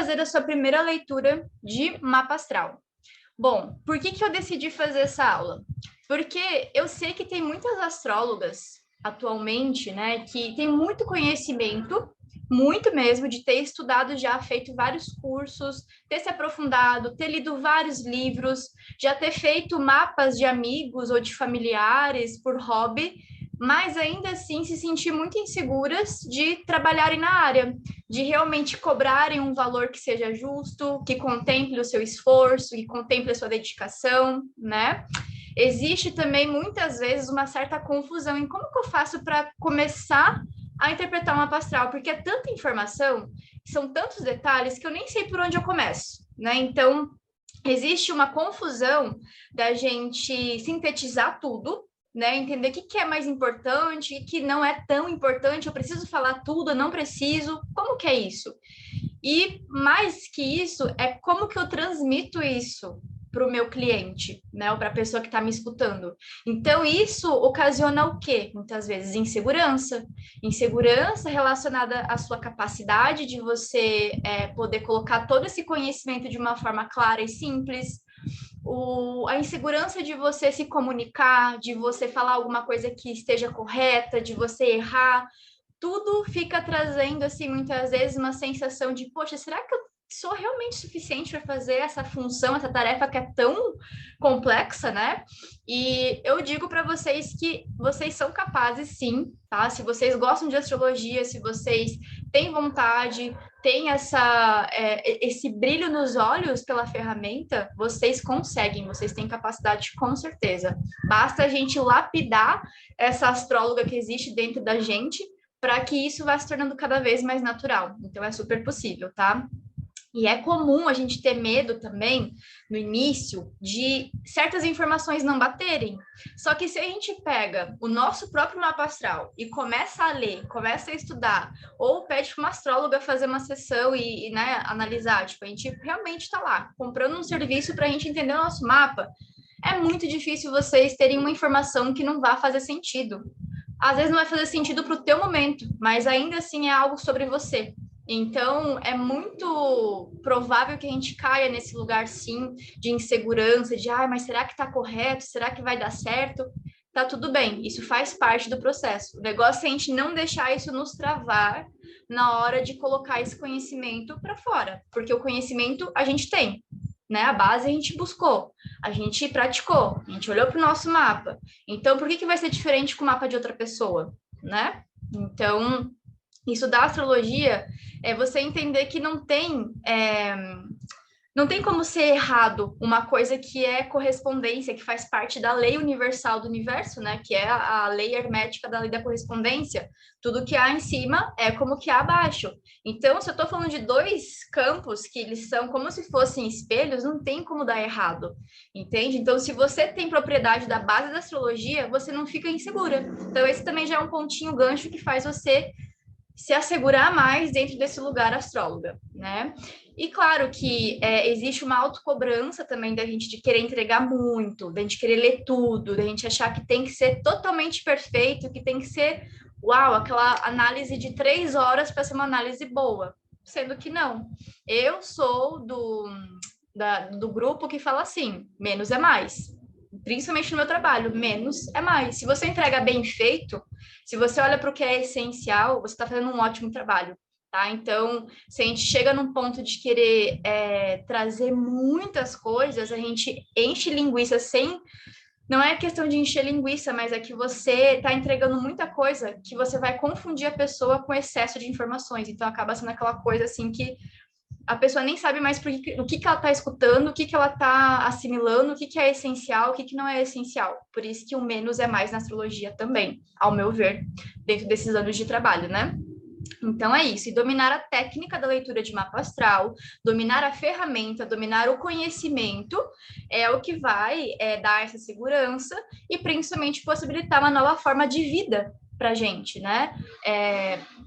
fazer a sua primeira leitura de mapa astral? Bom, por que que eu decidi fazer essa aula? Porque eu sei que tem muitas astrólogas atualmente, né, que tem muito conhecimento, muito mesmo, de ter estudado já, feito vários cursos, ter se aprofundado, ter lido vários livros, já ter feito mapas de amigos ou de familiares por hobby, mas ainda assim se sentir muito inseguras de trabalharem na área, de realmente cobrarem um valor que seja justo, que contemple o seu esforço, que contemple a sua dedicação, né? Existe também muitas vezes uma certa confusão em como que eu faço para começar a interpretar uma astral, porque é tanta informação, são tantos detalhes que eu nem sei por onde eu começo, né? Então, existe uma confusão da gente sintetizar tudo, né? Entender o que que é mais importante, o que não é tão importante, eu preciso falar tudo, eu não preciso, como que é isso? E mais que isso, é como que eu transmito isso para o meu cliente, né? Ou para a pessoa que está me escutando. Então, isso ocasiona o quê? Muitas vezes insegurança. Insegurança relacionada à sua capacidade de você poder colocar todo esse conhecimento de uma forma clara e simples. A insegurança de você se comunicar, de você falar alguma coisa que esteja correta, de você errar, tudo fica trazendo, assim, muitas vezes uma sensação de, poxa, será que eu sou realmente suficiente para fazer essa função, essa tarefa que é tão complexa, né? E eu digo para vocês que vocês são capazes, sim, tá? Se vocês gostam de astrologia, se vocês têm vontade, têm esse brilho nos olhos pela ferramenta, vocês conseguem, vocês têm capacidade com certeza. Basta a gente lapidar essa astróloga que existe dentro da gente para que isso vá se tornando cada vez mais natural. Então, é super possível, tá? E é comum a gente ter medo também, no início, de certas informações não baterem. Só que se a gente pega o nosso próprio mapa astral e começa a ler, começa a estudar, ou pede para uma astróloga fazer uma sessão né, analisar, tipo, a gente realmente está lá, comprando um serviço para a gente entender o nosso mapa, é muito difícil vocês terem uma informação que não vá fazer sentido. Às vezes não vai fazer sentido para o teu momento, mas ainda assim é algo sobre você. Então, é muito provável que a gente caia nesse lugar, sim, de insegurança, de, mas será que está correto? Será que vai dar certo? Tá tudo bem, isso faz parte do processo. O negócio é a gente não deixar isso nos travar na hora de colocar esse conhecimento para fora, porque o conhecimento a gente tem, né? A base a gente buscou, a gente praticou, a gente olhou para o nosso mapa. Então, por que que vai ser diferente com o mapa de outra pessoa, né? Então, isso da astrologia é você entender que não tem como ser errado uma coisa que é correspondência, que faz parte da lei universal do universo, né? Que é a lei hermética da lei da correspondência. Tudo que há em cima é como que há abaixo. Então, se eu estou falando de dois campos que eles são como se fossem espelhos, não tem como dar errado, entende? Então, se você tem propriedade da base da astrologia, você não fica insegura. Então, esse também já é um pontinho gancho que faz você se assegurar mais dentro desse lugar astróloga, né? E claro que existe uma autocobrança também da gente de querer entregar muito, da gente querer ler tudo, da gente achar que tem que ser totalmente perfeito, que tem que ser, uau, aquela análise de 3 horas para ser uma análise boa, sendo que não. Eu sou do grupo que fala assim, menos é mais. Principalmente no meu trabalho, menos é mais. Se você entrega bem feito, se você olha para o que é essencial, você está fazendo um ótimo trabalho, tá? Então, se a gente chega num ponto de querer trazer muitas coisas, a gente enche linguiça sem. Não é questão de encher linguiça, mas é que você está entregando muita coisa que você vai confundir a pessoa com excesso de informações. Então, acaba sendo aquela coisa assim que a pessoa nem sabe mais o que ela está escutando, o que ela está assimilando, o que é essencial, o que não é essencial. Por isso que o menos é mais na astrologia também, ao meu ver, dentro desses anos de trabalho, né? Então é isso, e dominar a técnica da leitura de mapa astral, dominar a ferramenta, dominar o conhecimento é o que vai dar essa segurança e principalmente possibilitar uma nova forma de vida para gente, né?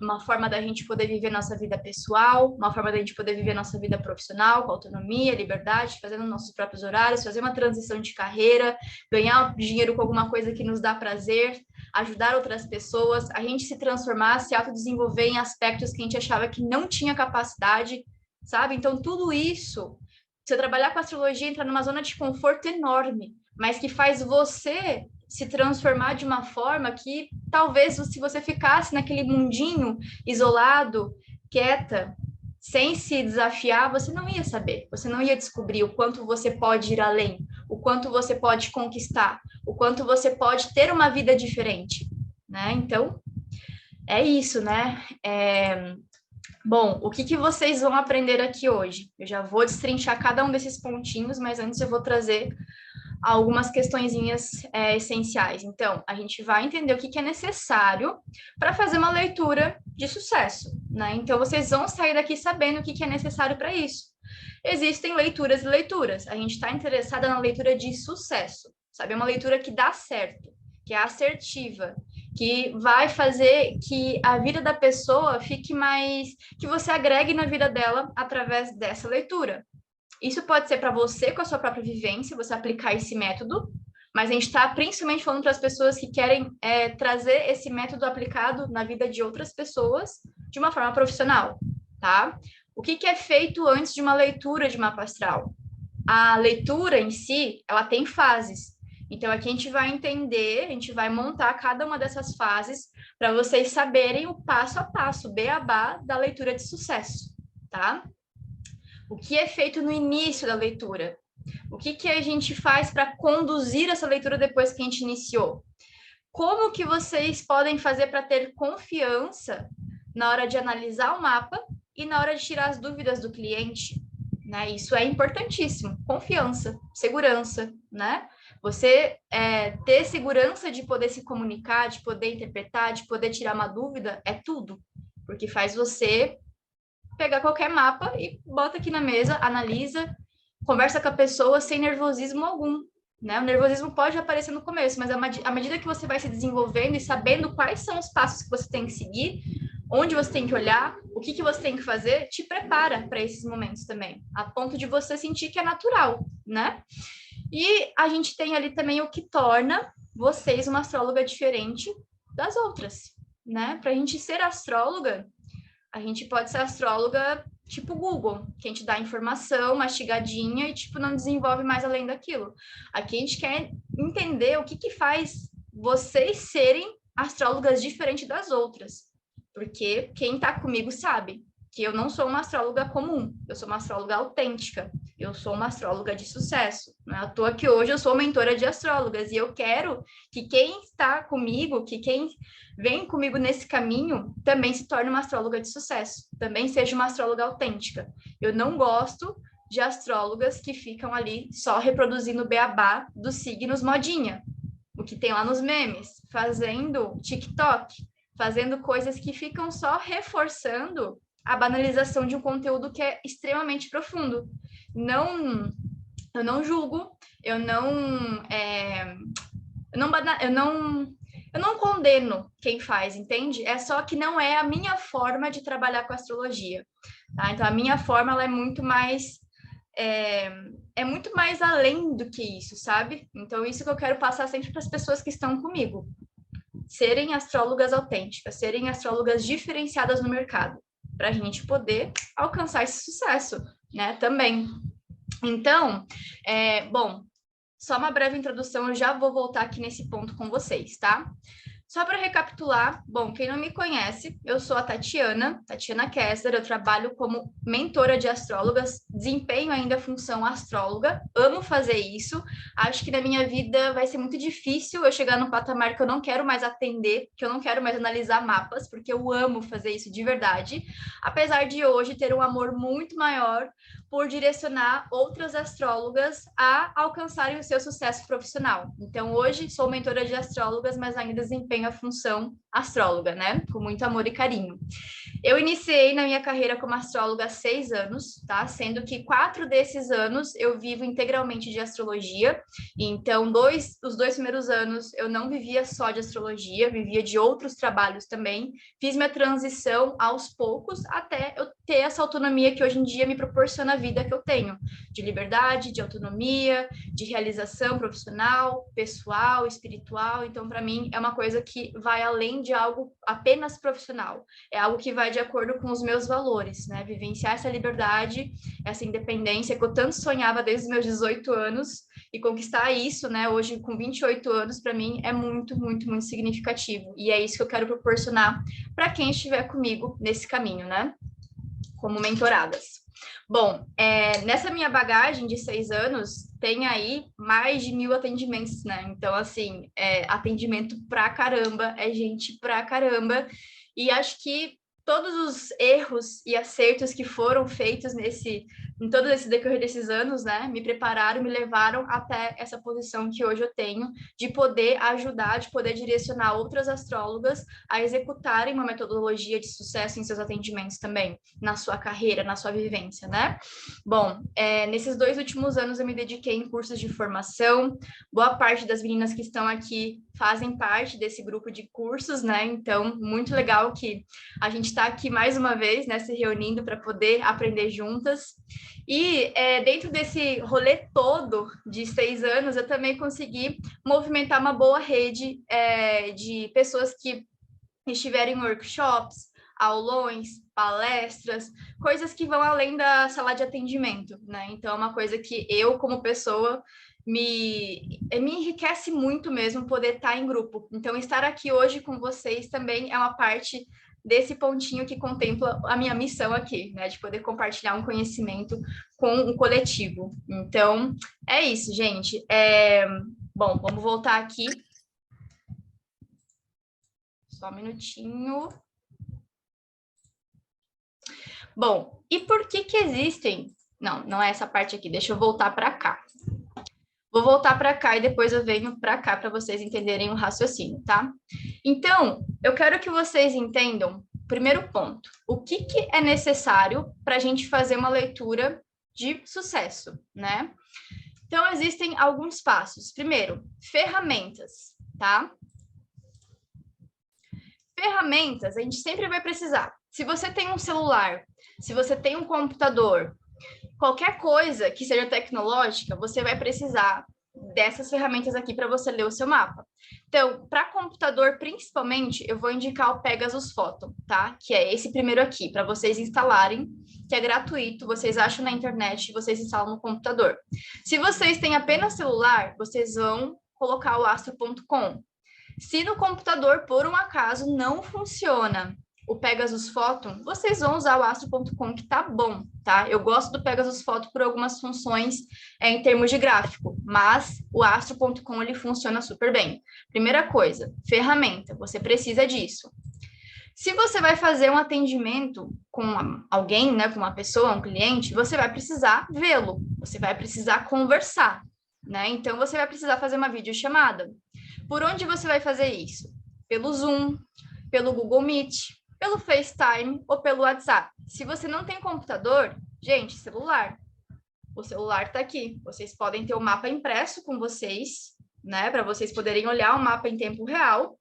Uma forma da gente poder viver nossa vida pessoal, uma forma da gente poder viver nossa vida profissional, com autonomia, liberdade, fazendo nossos próprios horários, fazer uma transição de carreira, ganhar dinheiro com alguma coisa que nos dá prazer, ajudar outras pessoas, a gente se transformar, se autodesenvolver em aspectos que a gente achava que não tinha capacidade, sabe? Então, tudo isso, se eu trabalhar com astrologia, entra numa zona de conforto enorme, mas que faz você se transformar de uma forma que talvez se você ficasse naquele mundinho isolado, quieta, sem se desafiar, você não ia saber, você não ia descobrir o quanto você pode ir além, o quanto você pode conquistar, o quanto você pode ter uma vida diferente, né? Então, é isso, né? Bom, o que vocês vão aprender aqui hoje? Eu já vou destrinchar cada um desses pontinhos, mas antes eu vou trazer algumas questõezinhas essenciais. Então, a gente vai entender o que é necessário para fazer uma leitura de sucesso, né? Então, vocês vão sair daqui sabendo o que é necessário para isso. Existem leituras e leituras. A gente está interessada na leitura de sucesso, sabe? É uma leitura que dá certo, que é assertiva, que vai fazer que a vida da pessoa fique mais... que você agregue na vida dela através dessa leitura. Isso pode ser para você, com a sua própria vivência, você aplicar esse método, mas a gente está principalmente falando para as pessoas que querem trazer esse método aplicado na vida de outras pessoas de uma forma profissional, tá? O que é feito antes de uma leitura de mapa astral? A leitura em si, ela tem fases. Então, aqui a gente vai entender, a gente vai montar cada uma dessas fases para vocês saberem o passo a passo, o beabá da leitura de sucesso, tá? O que é feito no início da leitura? O que a gente faz para conduzir essa leitura depois que a gente iniciou? Como que vocês podem fazer para ter confiança na hora de analisar o mapa e na hora de tirar as dúvidas do cliente? Né? Isso é importantíssimo. Confiança, segurança, né? Você ter segurança de poder se comunicar, de poder interpretar, de poder tirar uma dúvida, é tudo. Porque faz você pegar qualquer mapa e bota aqui na mesa, analisa, conversa com a pessoa sem nervosismo algum, né? O nervosismo pode aparecer no começo, mas à medida que você vai se desenvolvendo e sabendo quais são os passos que você tem que seguir, onde você tem que olhar, o que você tem que fazer, te prepara para esses momentos também, a ponto de você sentir que é natural, né? E a gente tem ali também o que torna vocês uma astróloga diferente das outras, né? Para a gente ser astróloga, a gente pode ser astróloga tipo Google, que a gente dá informação mastigadinha e, tipo, não desenvolve mais além daquilo. Aqui a gente quer entender o que faz vocês serem astrólogas diferentes das outras. Porque quem tá comigo sabe que eu não sou uma astróloga comum, eu sou uma astróloga autêntica, eu sou uma astróloga de sucesso. Não é à toa que hoje eu sou mentora de astrólogas e eu quero que quem está comigo, que quem vem comigo nesse caminho, também se torne uma astróloga de sucesso, também seja uma astróloga autêntica. Eu não gosto de astrólogas que ficam ali só reproduzindo o beabá dos signos modinha, o que tem lá nos memes, fazendo TikTok, fazendo coisas que ficam só reforçando a banalização de um conteúdo que é extremamente profundo. Eu não julgo, eu não condeno quem faz, entende? É só que não é a minha forma de trabalhar com astrologia, tá? Então, a minha forma, ela é muito mais... é muito mais além do que isso, sabe? Então, isso que eu quero passar sempre para as pessoas que estão comigo. Serem astrólogas autênticas, serem astrólogas diferenciadas no mercado, para a gente poder alcançar esse sucesso, né? Também. Então, bom, só uma breve introdução, eu já vou voltar aqui nesse ponto com vocês, tá? Só para recapitular, bom, quem não me conhece, eu sou a Tatiana Kessler, eu trabalho como mentora de astrólogas, desempenho ainda a função astróloga, amo fazer isso, acho que na minha vida vai ser muito difícil eu chegar num patamar que eu não quero mais atender, que eu não quero mais analisar mapas, porque eu amo fazer isso de verdade, apesar de hoje ter um amor muito maior por direcionar outras astrólogas a alcançarem o seu sucesso profissional. Então, hoje sou mentora de astrólogas, mas ainda desempenho a função astróloga, né? Com muito amor e carinho. Eu iniciei na minha carreira como astróloga há 6 anos, tá? Sendo que 4 desses anos eu vivo integralmente de astrologia. Então, os 2 primeiros anos eu não vivia só de astrologia, vivia de outros trabalhos também. Fiz minha transição aos poucos até eu ter essa autonomia que hoje em dia me proporciona vida que eu tenho, de liberdade, de autonomia, de realização profissional, pessoal, espiritual. Então, para mim, é uma coisa que vai além de algo apenas profissional, é algo que vai de acordo com os meus valores, né? Vivenciar essa liberdade, essa independência que eu tanto sonhava desde os meus 18 anos e conquistar isso, né, hoje com 28 anos, para mim é muito, muito, muito significativo. E é isso que eu quero proporcionar para quem estiver comigo nesse caminho, né? Como mentoradas. Bom, nessa minha bagagem de 6 anos, tem aí mais de 1.000 atendimentos, né? Então, assim, atendimento pra caramba, é gente pra caramba. E acho que todos os erros e acertos que foram feitos em todo esse decorrer desses anos, né, me prepararam, me levaram até essa posição que hoje eu tenho, de poder ajudar, de poder direcionar outras astrólogas a executarem uma metodologia de sucesso em seus atendimentos também, na sua carreira, na sua vivência, né? Bom, nesses 2 últimos anos eu me dediquei em cursos de formação, boa parte das meninas que estão aqui fazem parte desse grupo de cursos, né? Então, muito legal que a gente está aqui mais uma vez, né, se reunindo para poder aprender juntas. E dentro desse rolê todo de 6 anos, eu também consegui movimentar uma boa rede de pessoas que estiverem em workshops, aulões, palestras, coisas que vão além da sala de atendimento, né? Então, é uma coisa que eu, como pessoa, me enriquece muito mesmo poder estar em grupo. Então, estar aqui hoje com vocês também é uma parte desse pontinho que contempla a minha missão aqui, né? De poder compartilhar um conhecimento com um coletivo. Então, é isso, gente. Bom, vamos voltar aqui. Só um minutinho. Bom, e por que existem... Não é essa parte aqui. Deixa eu voltar para cá. Vou voltar para cá e depois eu venho para cá para vocês entenderem o raciocínio, tá? Então, eu quero que vocês entendam, primeiro ponto, o que é necessário para a gente fazer uma leitura de sucesso, né? Então, existem alguns passos. Primeiro, ferramentas, tá? Ferramentas a gente sempre vai precisar. Se você tem um celular, se você tem um computador, qualquer coisa que seja tecnológica, você vai precisar dessas ferramentas aqui para você ler o seu mapa. Então, para computador, principalmente, eu vou indicar o Pegasus Photo, tá? Que é esse primeiro aqui, para vocês instalarem, que é gratuito, vocês acham na internet, vocês instalam no computador. Se vocês têm apenas celular, vocês vão colocar o astro.com. Se no computador, por um acaso, não funciona o Pegasus Photo, vocês vão usar o astro.com, que tá bom, tá? Eu gosto do Pegasus Photo por algumas funções em termos de gráfico, mas o astro.com, ele funciona super bem. Primeira coisa, ferramenta, você precisa disso. Se você vai fazer um atendimento com alguém, né, com uma pessoa, um cliente, você vai precisar vê-lo, você vai precisar conversar, né? Então, você vai precisar fazer uma videochamada. Por onde você vai fazer isso? Pelo Zoom, pelo Google Meet, pelo FaceTime ou pelo WhatsApp. Se você não tem computador, gente, celular. O celular está aqui. Vocês podem ter o mapa impresso com vocês, né? Para vocês poderem olhar o mapa em tempo real.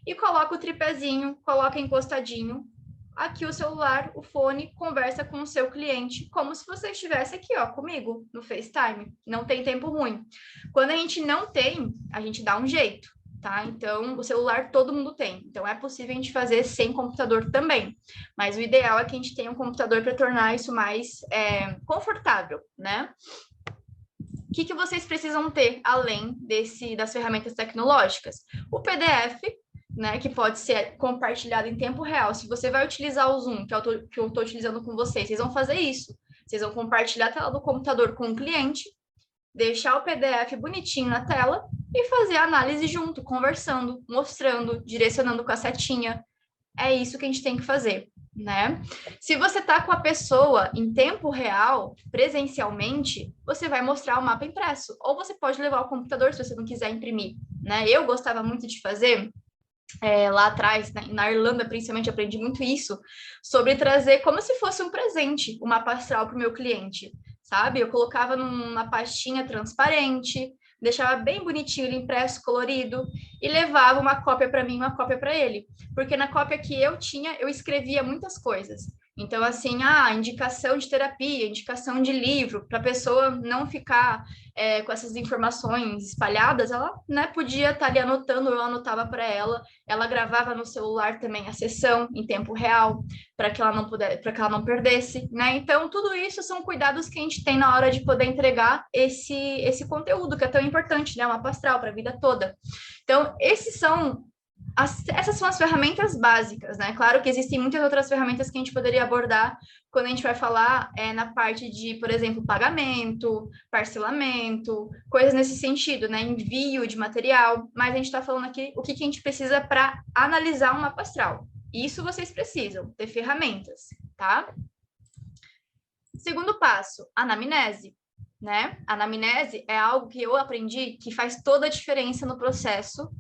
E coloca o tripézinho, coloca encostadinho. Aqui o celular, o fone, conversa com o seu cliente, como se você estivesse aqui, ó, comigo, no FaceTime. Não tem tempo ruim. Quando a gente não tem, a gente dá um jeito, tá? Então, o celular todo mundo tem. Então, é possível a gente fazer sem computador também. Mas o ideal é que a gente tenha um computador para tornar isso mais confortável, né? O que vocês precisam ter, além das ferramentas tecnológicas? O PDF, né, que pode ser compartilhado em tempo real. Se você vai utilizar o Zoom, que eu estou utilizando com vocês, vocês vão fazer isso. Vocês vão compartilhar a tela do computador com o cliente, deixar o PDF bonitinho na tela e fazer a análise junto, conversando, mostrando, direcionando com a setinha. É isso que a gente tem que fazer, né? Se você está com a pessoa em tempo real, presencialmente, você vai mostrar o mapa impresso. Ou você pode levar o computador se você não quiser imprimir, né? Eu gostava muito de fazer... lá atrás, na Irlanda, principalmente, aprendi muito isso, sobre trazer como se fosse um presente, o mapa astral para o meu cliente, sabe? Eu colocava numa pastinha transparente, deixava bem bonitinho, impresso, colorido, e levava uma cópia para mim, uma cópia para ele. Porque na cópia que eu tinha, eu escrevia muitas coisas. Então, assim, indicação de terapia, indicação de livro, para a pessoa não ficar com essas informações espalhadas, ela, né, podia estar ali anotando, eu anotava para ela gravava no celular também a sessão em tempo real, para que ela não pudesse, para que ela não perdesse, né? Então, tudo isso são cuidados que a gente tem na hora de poder entregar esse conteúdo que é tão importante, né? Uma pastral para a vida toda. Então, essas são as ferramentas básicas, né? Claro que existem muitas outras ferramentas que a gente poderia abordar quando a gente vai falar na parte de, por exemplo, pagamento, parcelamento, coisas nesse sentido, né? Envio de material, mas a gente está falando aqui o que a gente precisa para analisar um mapa astral. Isso vocês precisam ter ferramentas, tá? Segundo passo, anamnese, né? Anamnese é algo que eu aprendi que faz toda a diferença no processo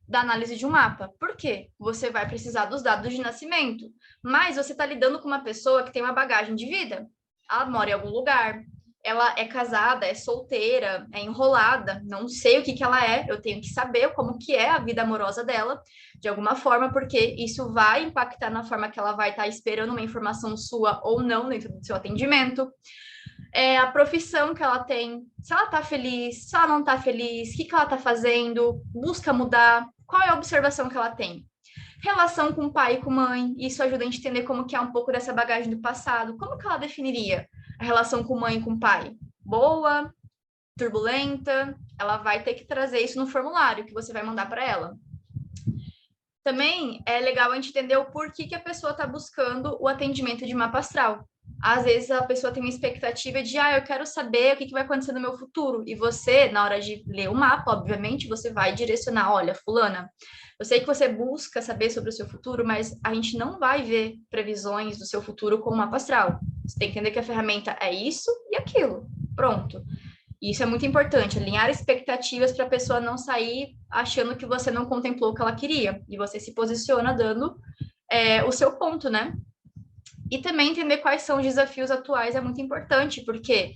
da análise de um mapa. Por quê? Você vai precisar dos dados de nascimento, mas você está lidando com uma pessoa que tem uma bagagem de vida. Ela mora em algum lugar, ela é casada, é solteira, é enrolada, não sei o que ela é, eu tenho que saber como que é a vida amorosa dela, de alguma forma, porque isso vai impactar na forma que ela vai estar esperando uma informação sua ou não dentro do seu atendimento. A profissão que ela tem, se ela tá feliz, se ela não tá feliz, o que ela tá fazendo, busca mudar, qual é a observação que ela tem. Relação com o pai e com mãe, isso ajuda a gente a entender como que é um pouco dessa bagagem do passado. Como que ela definiria a relação com mãe e com pai? Boa, turbulenta, ela vai ter que trazer isso no formulário que você vai mandar para ela. Também é legal a gente entender o porquê que a pessoa está buscando o atendimento de mapa astral. Às vezes a pessoa tem uma expectativa de, eu quero saber o que vai acontecer no meu futuro. E você, na hora de ler o mapa, obviamente, você vai direcionar, olha, fulana, eu sei que você busca saber sobre o seu futuro, mas a gente não vai ver previsões do seu futuro com o mapa astral. Você tem que entender que a ferramenta é isso e aquilo. Pronto. E isso é muito importante, alinhar expectativas para a pessoa não sair achando que você não contemplou o que ela queria. E você se posiciona dando o seu ponto, né? E também entender quais são os desafios atuais é muito importante, porque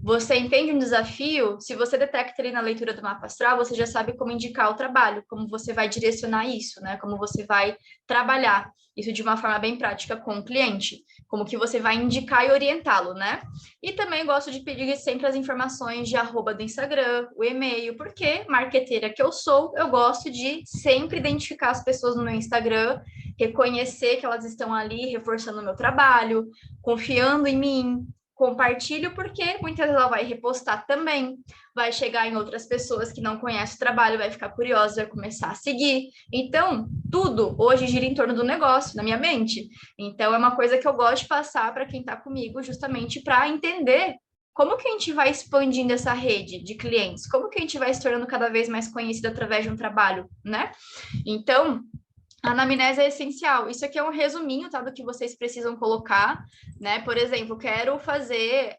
você entende um desafio, se você detecta ele na leitura do mapa astral, você já sabe como indicar o trabalho, como você vai direcionar isso, né? Como você vai trabalhar isso de uma forma bem prática com o cliente, como que você vai indicar e orientá-lo, né? E também gosto de pedir sempre as informações de arroba do Instagram, o e-mail, porque marqueteira que eu sou, eu gosto de sempre identificar as pessoas no meu Instagram, reconhecer que elas estão ali reforçando o meu trabalho, confiando em mim, compartilho, porque muitas vezes ela vai repostar também, vai chegar em outras pessoas que não conhecem o trabalho, vai ficar curiosa, vai começar a seguir. Então, tudo hoje gira em torno do negócio, na minha mente. Então, é uma coisa que eu gosto de passar para quem está comigo, justamente para entender como que a gente vai expandindo essa rede de clientes, como que a gente vai se tornando cada vez mais conhecido através de um trabalho, né? Então, a anamnese é essencial. Isso aqui é um resuminho, tá, do que vocês precisam colocar, né? Por exemplo, quero fazer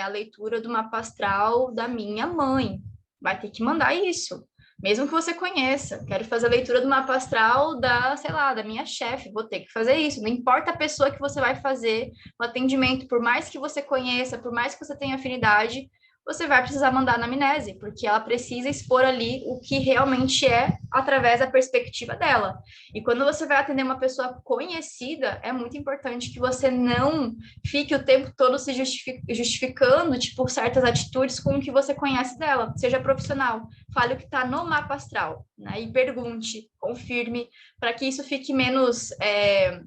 a leitura do mapa astral da minha mãe. Vai ter que mandar isso, mesmo que você conheça. Quero fazer a leitura do mapa astral da, sei lá, da minha chefe. Vou ter que fazer isso. Não importa a pessoa que você vai fazer o atendimento, por mais que você conheça, por mais que você tenha afinidade, você vai precisar mandar a anamnese, porque ela precisa expor ali o que realmente é através da perspectiva dela. E quando você vai atender uma pessoa conhecida, é muito importante que você não fique o tempo todo se justificando, tipo, certas atitudes com o que você conhece dela. Seja profissional, fale o que está no mapa astral, né? E pergunte, confirme, para que isso fique menos,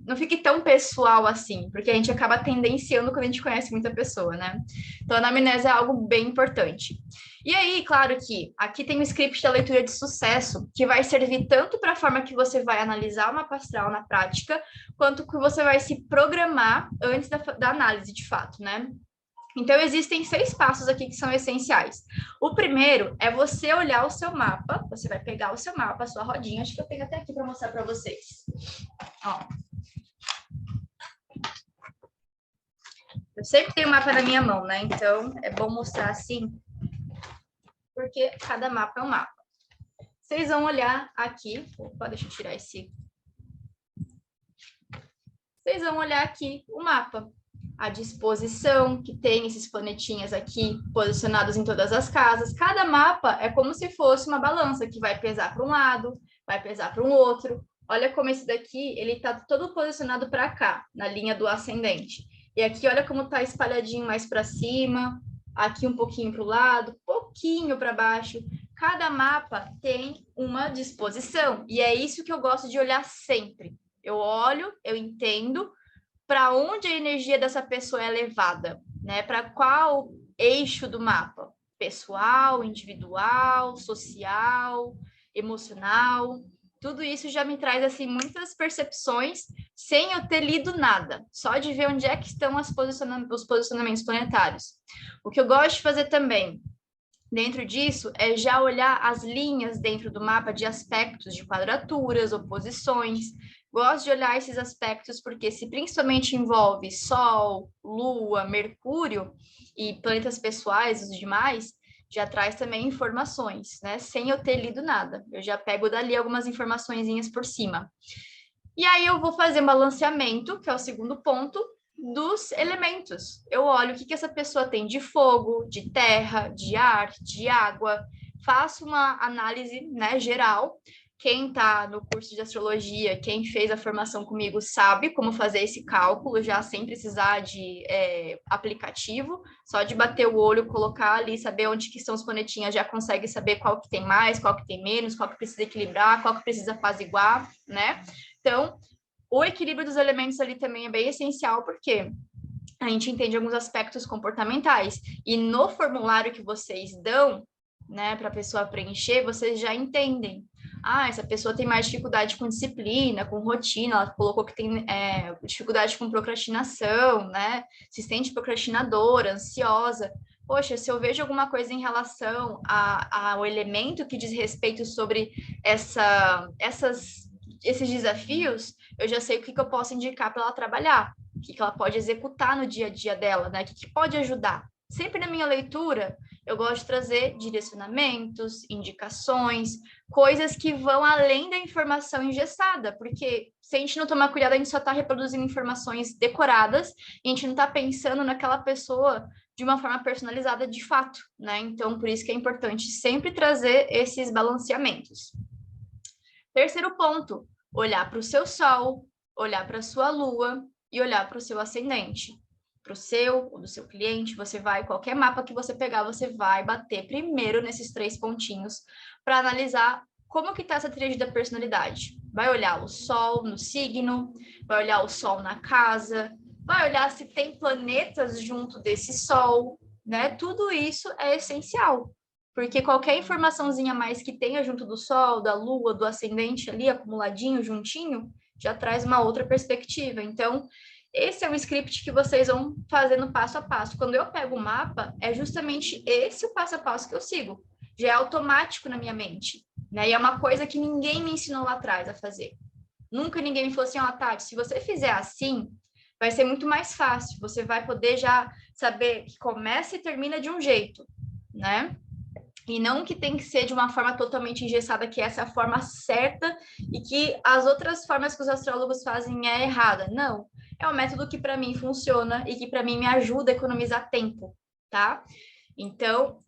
não fique tão pessoal assim, porque a gente acaba tendenciando quando a gente conhece muita pessoa, né? Então, a anamnese é algo bem importante. E aí, claro que aqui tem o script da leitura de sucesso, que vai servir tanto para a forma que você vai analisar o mapa astral na prática, quanto que você vai se programar antes da análise, de fato, né? Então, existem 6 passos aqui que são essenciais. O primeiro é você olhar o seu mapa, você vai pegar o seu mapa, a sua rodinha, acho que eu tenho até aqui para mostrar para vocês. Ó. Eu sempre tenho o mapa na minha mão, né? Então, é bom mostrar assim, porque cada mapa é um mapa. Vocês vão olhar aqui, opa, deixa eu tirar esse. Vocês vão olhar aqui o mapa, a disposição que tem esses planetinhas aqui posicionados em todas as casas. Cada mapa é como se fosse uma balança que vai pesar para um lado, vai pesar para um outro. Olha como esse daqui, ele está todo posicionado para cá, na linha do ascendente. E aqui, olha como está espalhadinho mais para cima, aqui um pouquinho para o lado, pouquinho para baixo. Cada mapa tem uma disposição, e é isso que eu gosto de olhar sempre. Eu olho, eu entendo para onde a energia dessa pessoa é levada, né? Para qual eixo do mapa? Pessoal, individual, social, emocional. Tudo isso já me traz assim muitas percepções sem eu ter lido nada, só de ver onde é que estão os posicionamentos planetários. O que eu gosto de fazer também dentro disso é já olhar as linhas dentro do mapa de aspectos de quadraturas, oposições. Gosto de olhar esses aspectos porque se principalmente envolve Sol, Lua, Mercúrio e planetas pessoais, os demais, já traz também informações, né? Sem eu ter lido nada. Eu já pego dali algumas informaçõezinhas por cima. E aí eu vou fazer um balanceamento, que é o segundo ponto, dos elementos. Eu olho o que essa pessoa tem de fogo, de terra, de ar, de água, faço uma análise, né, geral. Quem está no curso de astrologia, quem fez a formação comigo, sabe como fazer esse cálculo, já sem precisar de aplicativo, só de bater o olho, colocar ali, saber onde que estão os planetinhas, já consegue saber qual que tem mais, qual que tem menos, qual que precisa equilibrar, qual que precisa apaziguar, né? Então, o equilíbrio dos elementos ali também é bem essencial, porque a gente entende alguns aspectos comportamentais. E no formulário que vocês dão, né, para a pessoa preencher, vocês já entendem. Ah, essa pessoa tem mais dificuldade com disciplina, com rotina, ela colocou que tem dificuldade com procrastinação, né? Se sente procrastinadora, ansiosa. Poxa, se eu vejo alguma coisa em relação ao elemento que diz respeito sobre esses desafios, eu já sei o que eu posso indicar para ela trabalhar, o que ela pode executar no dia a dia dela, né? O que pode ajudar. Sempre na minha leitura, eu gosto de trazer direcionamentos, indicações, coisas que vão além da informação engessada, porque se a gente não tomar cuidado, a gente só está reproduzindo informações decoradas e a gente não está pensando naquela pessoa de uma forma personalizada de fato, né? Então, por isso que é importante sempre trazer esses balanceamentos. Terceiro ponto, olhar para o seu Sol, olhar para a sua Lua e olhar para o seu ascendente. Para o seu ou do seu cliente, você vai, qualquer mapa que você pegar, você vai bater primeiro nesses 3 pontinhos para analisar como que está essa tríade da personalidade. Vai olhar o Sol no signo, vai olhar o Sol na casa, vai olhar se tem planetas junto desse Sol, né? Tudo isso é essencial. Porque qualquer informaçãozinha a mais que tenha junto do Sol, da Lua, do ascendente ali, acumuladinho, juntinho, já traz uma outra perspectiva. Então, esse é o script que vocês vão fazendo passo a passo. Quando eu pego o mapa, é justamente esse o passo a passo que eu sigo. Já é automático na minha mente, né? E é uma coisa que ninguém me ensinou lá atrás a fazer. Nunca ninguém me falou assim, ó, Tati, se você fizer assim, vai ser muito mais fácil. Você vai poder já saber que começa e termina de um jeito, né? E não que tem que ser de uma forma totalmente engessada, que essa é a forma certa e que as outras formas que os astrólogos fazem é errada. Não. É um método que para mim funciona e que para mim me ajuda a economizar tempo, tá? Então,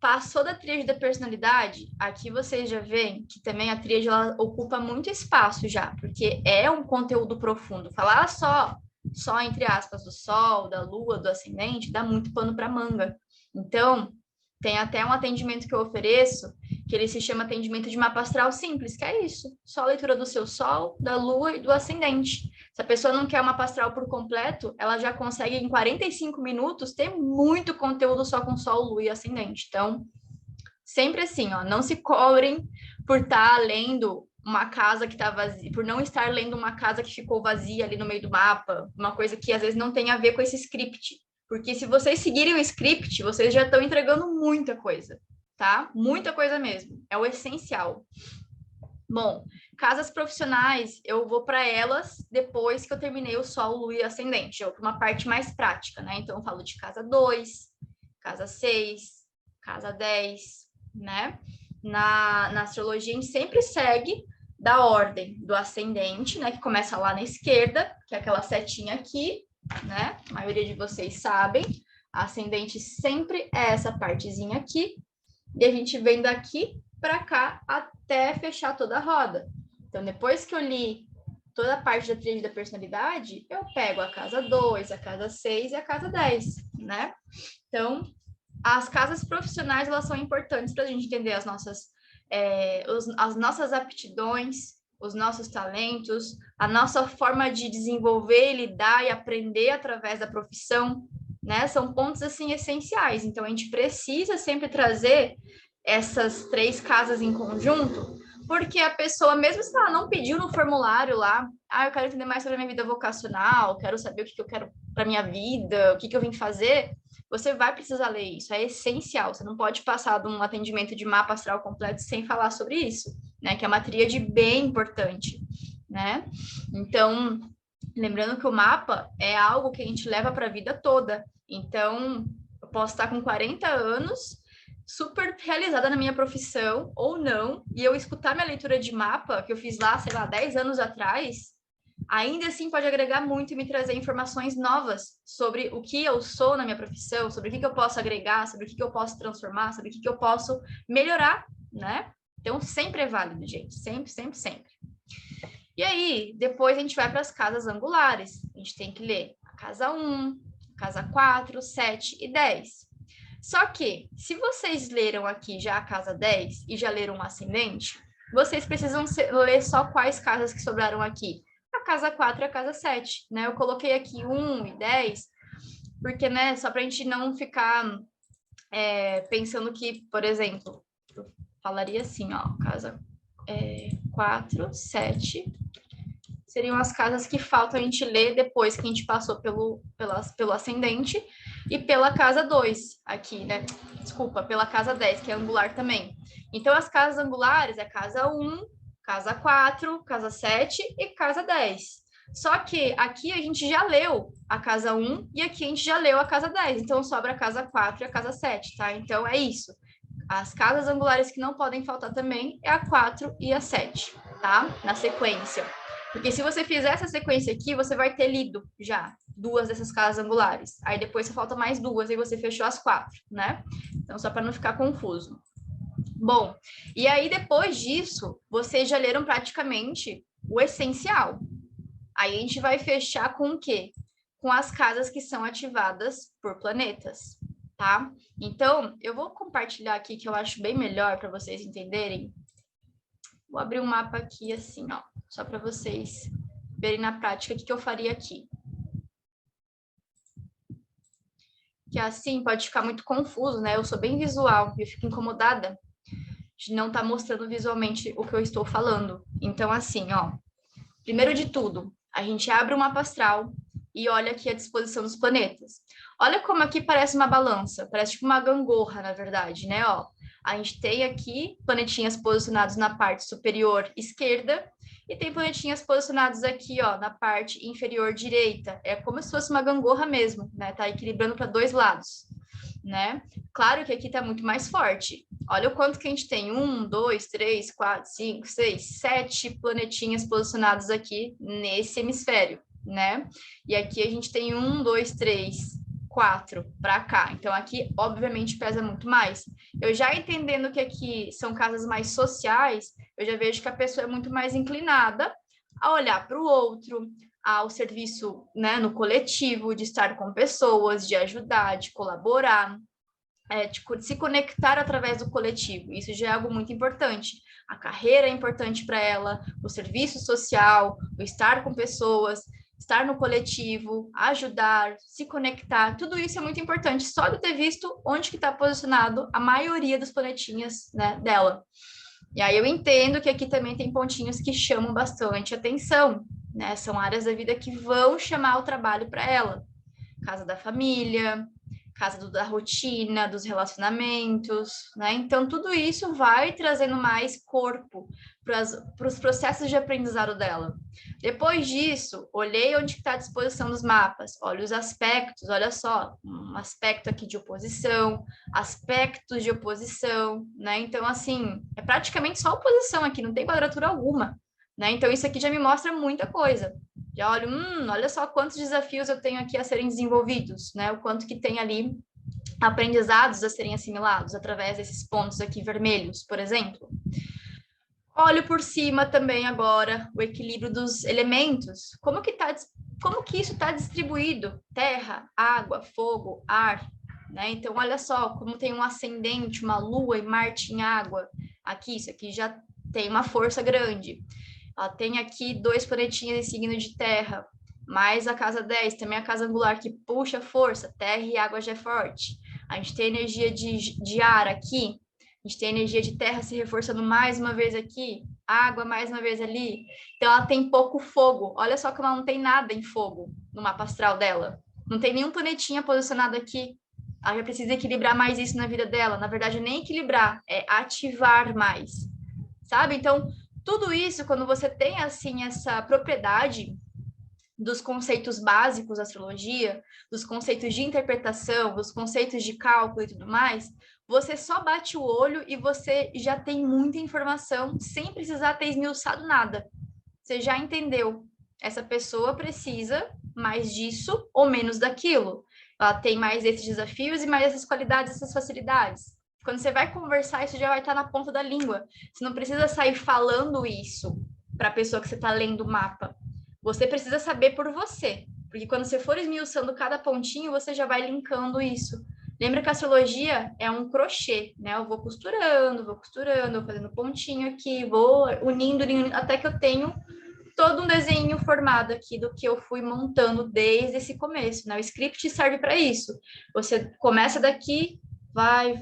passou da tríade da personalidade, aqui vocês já veem que também a tríade ela ocupa muito espaço já, porque é um conteúdo profundo. Falar só entre aspas, do Sol, da Lua, do Ascendente, dá muito pano para manga. Então, tem até um atendimento que eu ofereço, que ele se chama atendimento de mapa astral simples, que é isso, só a leitura do seu Sol, da Lua e do Ascendente. Se a pessoa não quer uma mapa astral por completo, ela já consegue em 45 minutos ter muito conteúdo só com Sol, Lua e Ascendente. Então, sempre assim, ó, não se cobrem por estar lendo uma casa que está vazia, por não estar lendo uma casa que ficou vazia ali no meio do mapa, uma coisa que às vezes não tem a ver com esse script. Porque se vocês seguirem o script, vocês já estão entregando muita coisa, tá? Muita coisa mesmo. É o essencial. Bom, casas profissionais, eu vou para elas depois que eu terminei o Sol, Lua e Ascendente. Eu vou para uma parte mais prática, né? Então, eu falo de casa 2, casa 6, casa 10, né? Na astrologia, a gente sempre segue da ordem do ascendente, né? Que começa lá na esquerda, que é aquela setinha aqui, né? A maioria de vocês sabem. A ascendente sempre é essa partezinha aqui. E a gente vem daqui para cá até fechar toda a roda. Então, depois que eu li toda a parte da tríade da personalidade, eu pego a casa 2, a casa 6 e a casa 10, né? Então, as casas profissionais, elas são importantes para a gente entender as nossas aptidões, os nossos talentos, a nossa forma de desenvolver, lidar e aprender através da profissão, né? São pontos, assim, essenciais. Então, a gente precisa sempre trazer essas 3 casas em conjunto, porque a pessoa, mesmo se ela não pediu no formulário lá, eu quero entender mais sobre a minha vida vocacional, quero saber o que eu quero para minha vida, o que eu vim fazer, você vai precisar ler isso, é essencial. Você não pode passar de um atendimento de mapa astral completo sem falar sobre isso, né? Que é uma tríade bem importante, né? Então, lembrando que o mapa é algo que a gente leva para a vida toda. Então, eu posso estar com 40 anos, super realizada na minha profissão, ou não, e eu escutar minha leitura de mapa, que eu fiz lá, sei lá, 10 anos atrás, ainda assim pode agregar muito e me trazer informações novas sobre o que eu sou na minha profissão, sobre o que eu posso agregar, sobre o que eu posso transformar, sobre o que eu posso melhorar, né? Então, sempre é válido, gente. Sempre, sempre, sempre. E aí, depois a gente vai para as casas angulares. A gente tem que ler a casa 1, a casa 4, 7 e 10. Só que, se vocês leram aqui já a casa 10 e já leram o ascendente, vocês precisam ler só quais casas que sobraram aqui. A casa 4 e a casa 7, né? Eu coloquei aqui 1 e 10, porque, né, só para a gente não ficar pensando que, por exemplo, eu falaria assim, ó, casa 4, 7, seriam as casas que faltam a gente ler depois que a gente passou pelo ascendente, e pela casa 2 aqui, né? Desculpa, pela casa 10, que é angular também. Então, as casas angulares é casa 1, casa 4, casa 7 e casa 10. Só que aqui a gente já leu a casa 1 e aqui a gente já leu a casa 10. Então, sobra a casa 4 e a casa 7, tá? Então, é isso. As casas angulares que não podem faltar também é a 4 e a 7, tá? Na sequência. Porque se você fizer essa sequência aqui, você vai ter lido já 2 dessas casas angulares. Aí depois só falta mais 2 e você fechou as 4, né? Então, só para não ficar confuso. Bom, e aí depois disso, vocês já leram praticamente o essencial. Aí a gente vai fechar com o quê? Com as casas que são ativadas por planetas, tá? Então, eu vou compartilhar aqui que eu acho bem melhor para vocês entenderem. Vou abrir um mapa aqui assim, ó, só para vocês verem na prática o que eu faria aqui. Que assim pode ficar muito confuso, né? Eu sou bem visual e eu fico incomodada de não estar mostrando visualmente o que eu estou falando. Então, assim, ó, primeiro de tudo, a gente abre o mapa astral e olha aqui a disposição dos planetas. Olha como aqui parece uma balança, parece tipo uma gangorra, na verdade, né? Ó, a gente tem aqui planetinhas posicionados na parte superior esquerda e tem planetinhas posicionados aqui, ó, na parte inferior direita. É como se fosse uma gangorra mesmo, né? Tá equilibrando para 2 lados, né? Claro que aqui tá muito mais forte. Olha o quanto que a gente tem. 1, 2, 3, 4, 5, 6, 7 planetinhas posicionados aqui nesse hemisfério, né? E aqui a gente tem 1, 2, 3, 4 para cá. Então, aqui, obviamente, pesa muito mais. Eu já entendendo que aqui são casas mais sociais, eu já vejo que a pessoa é muito mais inclinada a olhar para o outro, ao serviço, né, no coletivo, de estar com pessoas, de ajudar, de colaborar, de se conectar através do coletivo. Isso já é algo muito importante. A carreira é importante para ela, o serviço social, o estar com pessoas, estar no coletivo, ajudar, se conectar, tudo isso é muito importante, só de ter visto onde que está posicionado a maioria dos planetinhas, né, dela. E aí eu entendo que aqui também tem pontinhos que chamam bastante atenção, né? São áreas da vida que vão chamar o trabalho para ela. Casa da família, casa da rotina, dos relacionamentos, né? Então, tudo isso vai trazendo mais corpo para os processos de aprendizado dela. Depois disso, olhei onde está a disposição dos mapas, olha os aspectos, olha só, um aspecto aqui de oposição, aspectos de oposição, né? Então, assim, é praticamente só oposição aqui, não tem quadratura alguma, né? Então, isso aqui já me mostra muita coisa. Já olho, olha só quantos desafios eu tenho aqui a serem desenvolvidos, né? O quanto que tem ali aprendizados a serem assimilados através desses pontos aqui vermelhos, por exemplo. Olho por cima também agora o equilíbrio dos elementos. Como que isso está distribuído? Terra, água, fogo, ar, né? Então, olha só, como tem um ascendente, uma lua e Marte em água. Aqui, isso aqui já tem uma força grande. Ela tem aqui dois planetinhas em signo de terra, mais a casa 10, também a casa angular que puxa força, terra e água já é forte. A gente tem energia de ar aqui, a gente tem energia de terra se reforçando mais uma vez aqui, água mais uma vez ali. Então ela tem pouco fogo. Olha só como ela não tem nada em fogo no mapa astral dela. Não tem nenhum planetinha posicionado aqui. Ela já precisa equilibrar mais isso na vida dela. Na verdade, nem equilibrar, é ativar mais. Sabe? Então, tudo isso, quando você tem assim essa propriedade dos conceitos básicos da astrologia, dos conceitos de interpretação, dos conceitos de cálculo e tudo mais, você só bate o olho e você já tem muita informação sem precisar ter esmiuçado nada. Você já entendeu. Essa pessoa precisa mais disso ou menos daquilo. Ela tem mais esses desafios e mais essas qualidades, essas facilidades. Quando você vai conversar, isso já vai estar na ponta da língua. Você não precisa sair falando isso para a pessoa que você está lendo o mapa. Você precisa saber por você. Porque quando você for esmiuçando cada pontinho, você já vai linkando isso. Lembra que a astrologia é um crochê, né? Eu vou costurando, vou fazendo pontinho aqui, vou unindo, até que eu tenho todo um desenho formado aqui do que eu fui montando desde esse começo, né? O script serve para isso. Você começa daqui, vai,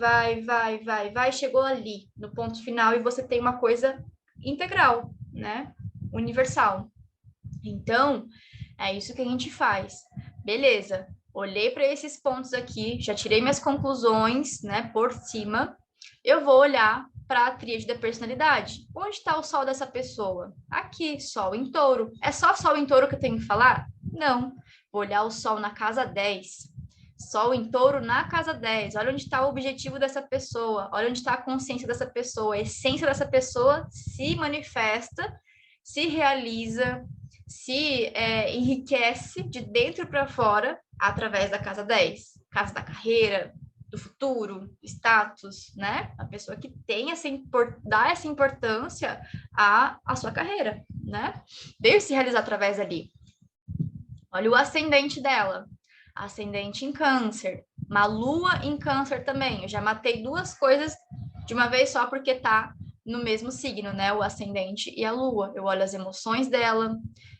chegou ali, no ponto final, e você tem uma coisa integral, né? Universal. Então, é isso que a gente faz. Beleza, olhei para esses pontos aqui, já tirei minhas conclusões, né, por cima. Eu vou olhar para a tríade da personalidade. Onde está o sol dessa pessoa? Aqui, sol em touro. É só sol em touro que eu tenho que falar? Não. Vou olhar o sol na casa 10. Sol em touro na casa 10. Olha onde está o objetivo dessa pessoa. Olha onde está a consciência dessa pessoa. A essência dessa pessoa se manifesta, se realiza, se enriquece de dentro para fora através da casa 10. Casa da carreira, do futuro, status, né? A pessoa que tem dá essa importância à sua carreira, né? Veio se realizar através ali. Olha o ascendente dela. Ascendente em câncer. Uma lua em câncer também. Eu já matei duas coisas de uma vez só porque tá no mesmo signo, né? O ascendente e a lua. Eu olho as emoções dela,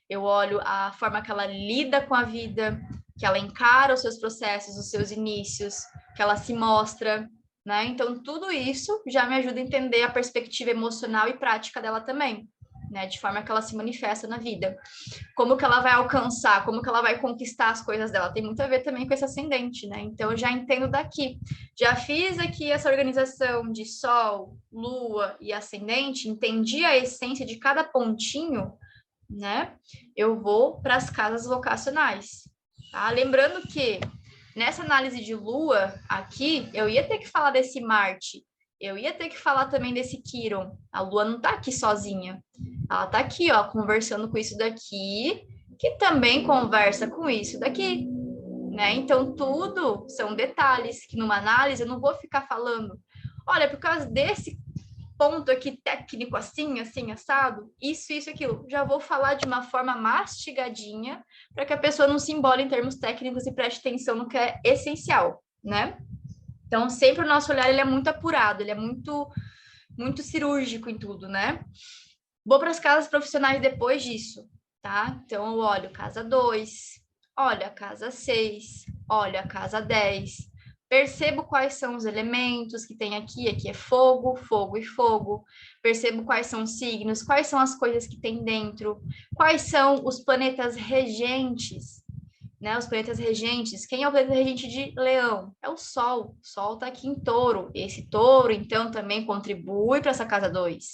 eu olho a forma que ela lida com a vida, que ela encara os seus processos, os seus inícios, que ela se mostra, né? Então, tudo isso já me ajuda a entender a perspectiva emocional e prática dela também, né? De forma que ela se manifesta na vida. Como que ela vai alcançar, como que ela vai conquistar as coisas dela. Tem muito a ver também com esse ascendente, né? Então, eu já entendo daqui. Já fiz aqui essa organização de Sol, Lua e Ascendente, entendi a essência de cada pontinho, né? Eu vou para as casas vocacionais, tá? Lembrando que nessa análise de Lua aqui, eu ia ter que falar desse Marte, eu ia ter que falar também desse Quiron. A Lua não tá aqui sozinha. Ela tá aqui, ó, conversando com isso daqui, que também conversa com isso daqui, né? Então, tudo são detalhes que numa análise eu não vou ficar falando. Olha, por causa desse ponto aqui técnico assim, assim, assado, isso, aquilo. Já vou falar de uma forma mastigadinha para que a pessoa não se embole em termos técnicos e preste atenção no que é essencial, né? Então, sempre o nosso olhar ele é muito apurado, ele é muito cirúrgico em tudo, né? Vou para as casas profissionais depois disso, tá? Então, eu olho casa 2, olho a casa 6, olho a casa 10, percebo quais são os elementos que tem aqui. Aqui é fogo, fogo e fogo. Percebo quais são os signos, quais são as coisas que tem dentro, quais são os planetas regentes, né? Os planetas regentes. Quem é o planeta regente de Leão? É o Sol. O Sol está aqui em Touro. Esse Touro, então, também contribui para essa casa 2.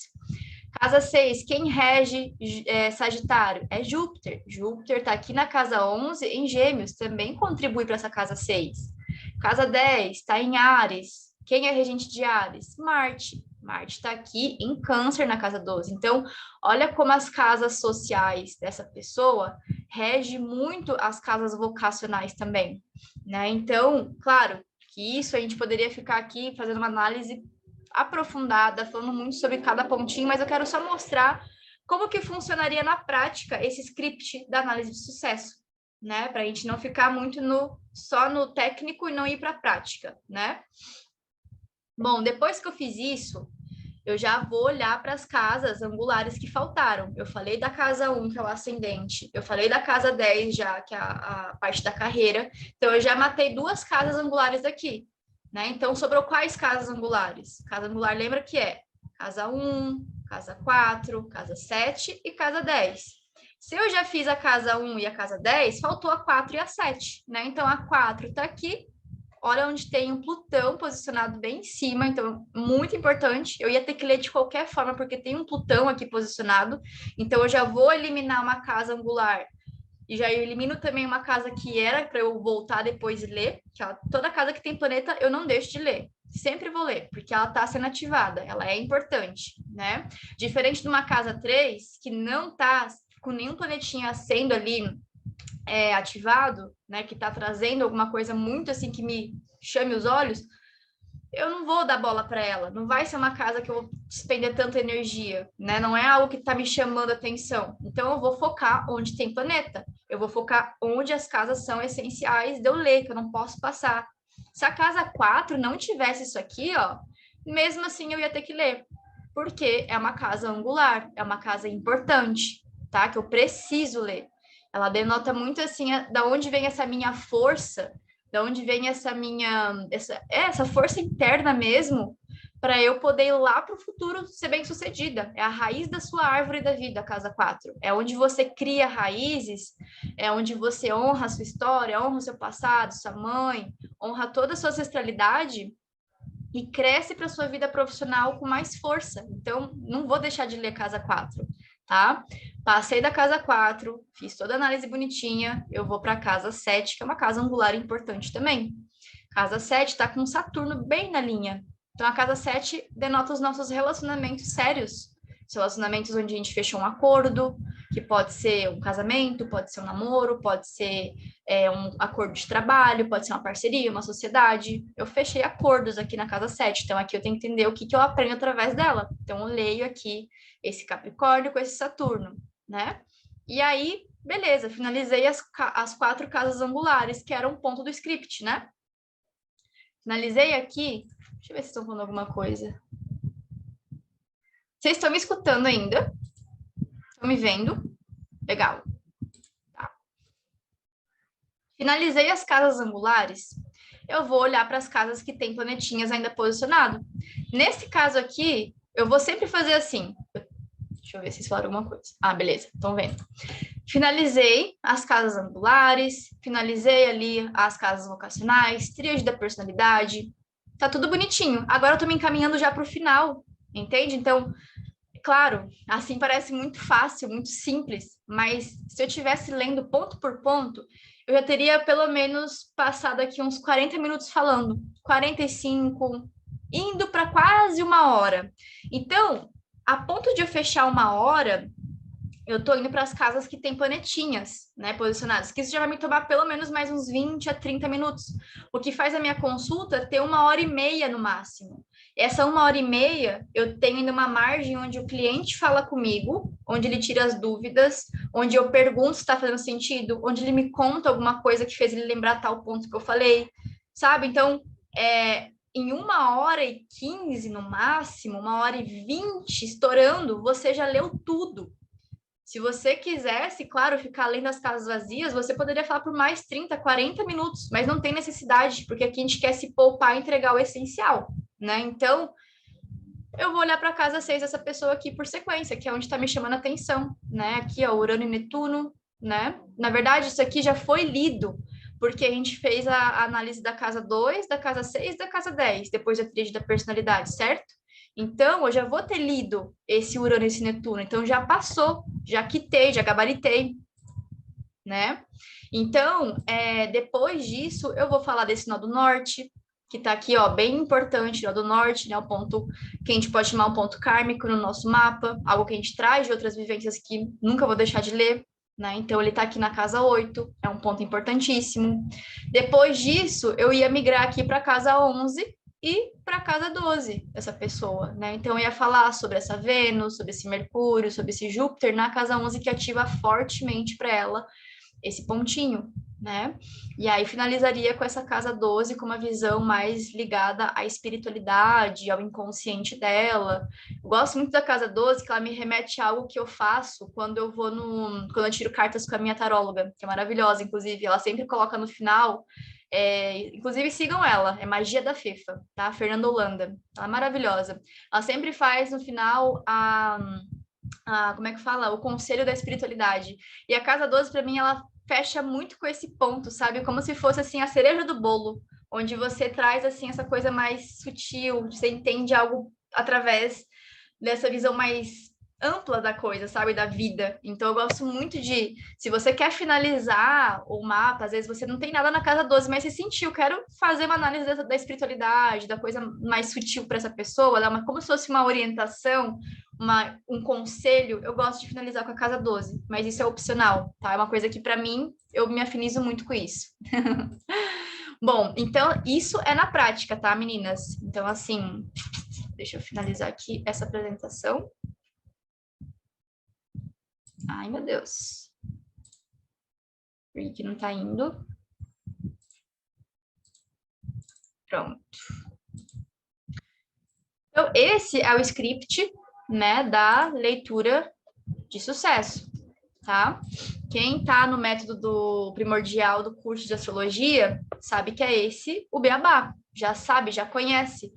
Casa 6, quem rege Sagitário? É Júpiter. Júpiter está aqui na casa 11, em Gêmeos, também contribui para essa casa 6. Casa 10 está em Áries. Quem é regente de Áries? Marte. Marte está aqui em Câncer na casa 12. Então, olha como as casas sociais dessa pessoa rege muito as casas vocacionais também, né? Então, claro que isso a gente poderia ficar aqui fazendo uma análise aprofundada, falando muito sobre cada pontinho, mas eu quero só mostrar como que funcionaria na prática esse script da análise de sucesso, né? Para a gente não ficar muito só no técnico e não ir para a prática, né? Bom, depois que eu fiz isso, eu já vou olhar para as casas angulares que faltaram. Eu falei da casa 1, que é o ascendente. Eu falei da casa 10 já, que é a parte da carreira. Então, eu já matei 2 casas angulares aqui, né? Então, sobrou quais casas angulares? Casa angular, lembra que é casa 1, casa 4, casa 7 e casa 10. Se eu já fiz a casa 1 e a casa 10, faltou a 4 e a 7, né? Então, a 4 está aqui. Olha onde tem um Plutão posicionado bem em cima, então, muito importante. Eu ia ter que ler de qualquer forma, porque tem um Plutão aqui posicionado. Então, eu já vou eliminar uma casa angular. E já eu elimino também uma casa que era para eu voltar depois e ler. Que toda casa que tem planeta, eu não deixo de ler. Sempre vou ler, porque ela está sendo ativada. Ela é importante, né? Diferente de uma casa 3, que não está com nenhum planetinha sendo ali ativado, né, que está trazendo alguma coisa muito assim que me chame os olhos, eu não vou dar bola para ela. Não vai ser uma casa que eu vou despender tanta energia, né? Não é algo que está me chamando a atenção. Então, eu vou focar onde tem planeta. Eu vou focar onde as casas são essenciais de eu ler, que eu não posso passar. Se a casa 4 não tivesse isso aqui, ó, mesmo assim eu ia ter que ler. Porque é uma casa angular, é uma casa importante, tá? Que eu preciso ler. Ela denota muito assim da onde vem essa minha força, da onde vem essa minha essa força interna mesmo, para eu poder ir lá para o futuro ser bem-sucedida. É a raiz da sua árvore da vida, a casa 4. É onde você cria raízes, é onde você honra a sua história, honra o seu passado, sua mãe, honra toda a sua ancestralidade e cresce para sua vida profissional com mais força. Então, não vou deixar de ler casa 4, tá? Passei da casa 4, fiz toda a análise bonitinha, eu vou para a casa 7, que é uma casa angular importante também. Casa 7 está com Saturno bem na linha. Então, a casa 7 denota os nossos relacionamentos sérios. Relacionamentos onde a gente fechou um acordo, que pode ser um casamento, pode ser um namoro, pode ser um acordo de trabalho, pode ser uma parceria, uma sociedade. Eu fechei acordos aqui na casa 7, então aqui eu tenho que entender o que eu aprendo através dela. Então, eu leio aqui esse Capricórnio com esse Saturno, né? E aí, beleza, finalizei as 4 casas angulares, que era um ponto do script, né? Finalizei aqui. Deixa eu ver se estão falando alguma coisa. Vocês estão me escutando ainda? Estão me vendo? Legal. Tá. Finalizei as casas angulares. Eu vou olhar para as casas que tem planetinhas ainda posicionado. Nesse caso aqui, eu vou sempre fazer assim. Deixa eu ver se vocês falaram alguma coisa. Ah, beleza. Estão vendo. Finalizei as casas angulares, finalizei ali as casas vocacionais, tríade da personalidade. Tá tudo bonitinho. Agora eu tô me encaminhando já para o final, entende? Então, claro, assim parece muito fácil, muito simples, mas se eu estivesse lendo ponto por ponto, eu já teria pelo menos passado aqui uns 40 minutos falando, 45, indo para quase 1 hora. Então, a ponto de eu fechar 1 hora, eu tô indo para as casas que tem planetinhas, né, posicionadas, que isso já vai me tomar pelo menos mais uns 20 a 30 minutos, o que faz a minha consulta ter 1 hora e meia no máximo. Essa 1 hora e meia, eu tenho ainda uma margem onde o cliente fala comigo, onde ele tira as dúvidas, onde eu pergunto se está fazendo sentido, onde ele me conta alguma coisa que fez ele lembrar tal ponto que eu falei, sabe? Então, em 1 hora e 15 no máximo, 1 hora e 20 estourando, você já leu tudo. Se você quisesse, claro, ficar além das casas vazias, você poderia falar por mais 30, 40 minutos, mas não tem necessidade, porque aqui a gente quer se poupar e entregar o essencial, né? Então, eu vou olhar para a casa 6 dessa pessoa aqui por sequência, que é onde está me chamando a atenção, né? Aqui, ó, Urano e Netuno, né? Na verdade, isso aqui já foi lido, porque a gente fez a análise da casa 2, da casa 6 e da casa 10, depois da tríade da personalidade, certo? Então, eu já vou ter lido esse Urano e esse Netuno. Então, já passou, já quitei, já gabaritei, né? Então, depois disso, eu vou falar desse nó do norte, que tá aqui, ó, bem importante, nó do norte, né? O ponto que a gente pode chamar um ponto kármico no nosso mapa, algo que a gente traz de outras vivências que nunca vou deixar de ler, né? Então, ele tá aqui na casa 8, é um ponto importantíssimo. Depois disso, eu ia migrar aqui para a casa 11, e para a casa 12 dessa pessoa, né? Então, eu ia falar sobre essa Vênus, sobre esse Mercúrio, sobre esse Júpiter na casa 11 que ativa fortemente para ela esse pontinho, né? E aí finalizaria com essa casa 12 com uma visão mais ligada à espiritualidade, ao inconsciente dela. Eu gosto muito da casa 12, que ela me remete a algo que eu faço quando eu vou quando eu tiro cartas com a minha taróloga, que é maravilhosa, inclusive, ela sempre coloca no final. Inclusive sigam ela, é Magia da Fefa, tá? Fernanda Holanda, ela é maravilhosa. Ela sempre faz no final como é que fala? O conselho da espiritualidade. E a casa 12 para mim, ela fecha muito com esse ponto, sabe? Como se fosse, assim, a cereja do bolo, onde você traz, assim, essa coisa mais sutil, você entende algo através dessa visão mais ampla da coisa, sabe? Da vida. Então, eu gosto muito se você quer finalizar o mapa, às vezes você não tem nada na casa 12, mas você sentiu, quero fazer uma análise da espiritualidade, da coisa mais sutil para essa pessoa, como se fosse uma orientação, um conselho, eu gosto de finalizar com a casa 12, mas isso é opcional, tá? É uma coisa que, para mim, eu me afinizo muito com isso. Bom, então, isso é na prática, tá, meninas? Então, assim, deixa eu finalizar aqui essa apresentação. Ai, meu Deus. Por que não tá indo? Pronto. Então, esse é o script, né, da leitura de sucesso, tá? Quem tá no método do primordial do curso de astrologia sabe que é esse o beabá, já sabe, já conhece,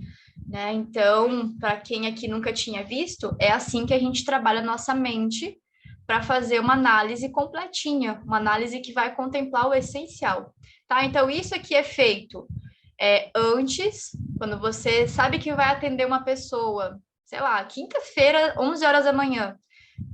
né? Então, para quem aqui nunca tinha visto, é assim que a gente trabalha a nossa mente para fazer uma análise completinha, uma análise que vai contemplar o essencial, tá? Então, isso aqui é feito antes, quando você sabe que vai atender uma pessoa, sei lá, quinta-feira, 11 horas da manhã.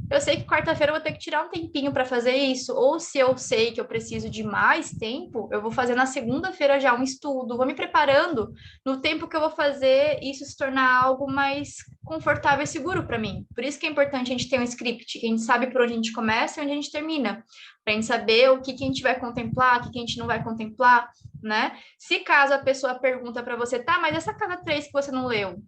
Eu sei que quarta-feira eu vou ter que tirar um tempinho para fazer isso, ou se eu sei que eu preciso de mais tempo, eu vou fazer na segunda-feira já um estudo, vou me preparando no tempo que eu vou fazer isso se tornar algo mais confortável e seguro para mim. Por isso que é importante a gente ter um script, que a gente sabe por onde a gente começa e onde a gente termina, para a gente saber o que a gente vai contemplar, o que a gente não vai contemplar, né? Se caso a pessoa pergunta para você, tá, mas essa casa 3 que você não leu,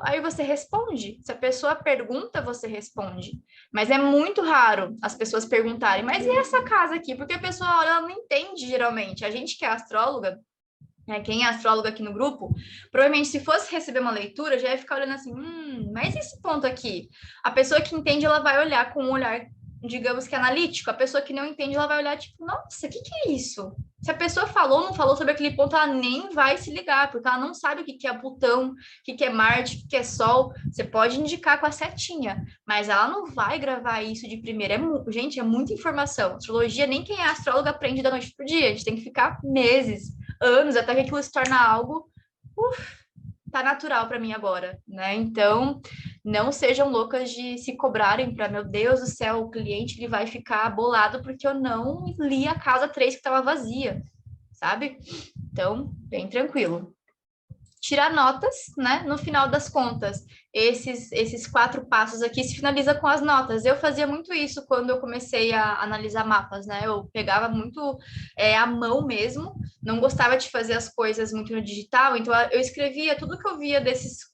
aí você responde. Se a pessoa pergunta, você responde. Mas é muito raro as pessoas perguntarem, mas e essa casa aqui? Porque a pessoa olha, ela não entende geralmente. A gente que é astróloga, né, quem é astróloga aqui no grupo, provavelmente se fosse receber uma leitura, já ia ficar olhando assim, mas esse ponto aqui? A pessoa que entende, ela vai olhar com um olhar, digamos que analítico. A pessoa que não entende, ela vai olhar tipo, nossa, o que é isso? Se a pessoa falou ou não falou sobre aquele ponto, ela nem vai se ligar, porque ela não sabe o que é Plutão, o que é Marte, o que é Sol. Você pode indicar com a setinha, mas ela não vai gravar isso de primeira. Gente, é muita informação. Astrologia, nem quem é astróloga aprende da noite pro dia. A gente tem que ficar meses, anos, até que aquilo se torna algo, tá natural para mim agora, né? Então, não sejam loucas de se cobrarem para, meu Deus do céu, o cliente ele vai ficar bolado porque eu não li a casa 3 que estava vazia, sabe? Então, bem tranquilo. Tirar notas, né? No final das contas, esses 4 passos aqui se finaliza com as notas. Eu fazia muito isso quando eu comecei a analisar mapas, né? Eu pegava muito à mão mesmo, não gostava de fazer as coisas muito no digital, então eu escrevia tudo que eu via desses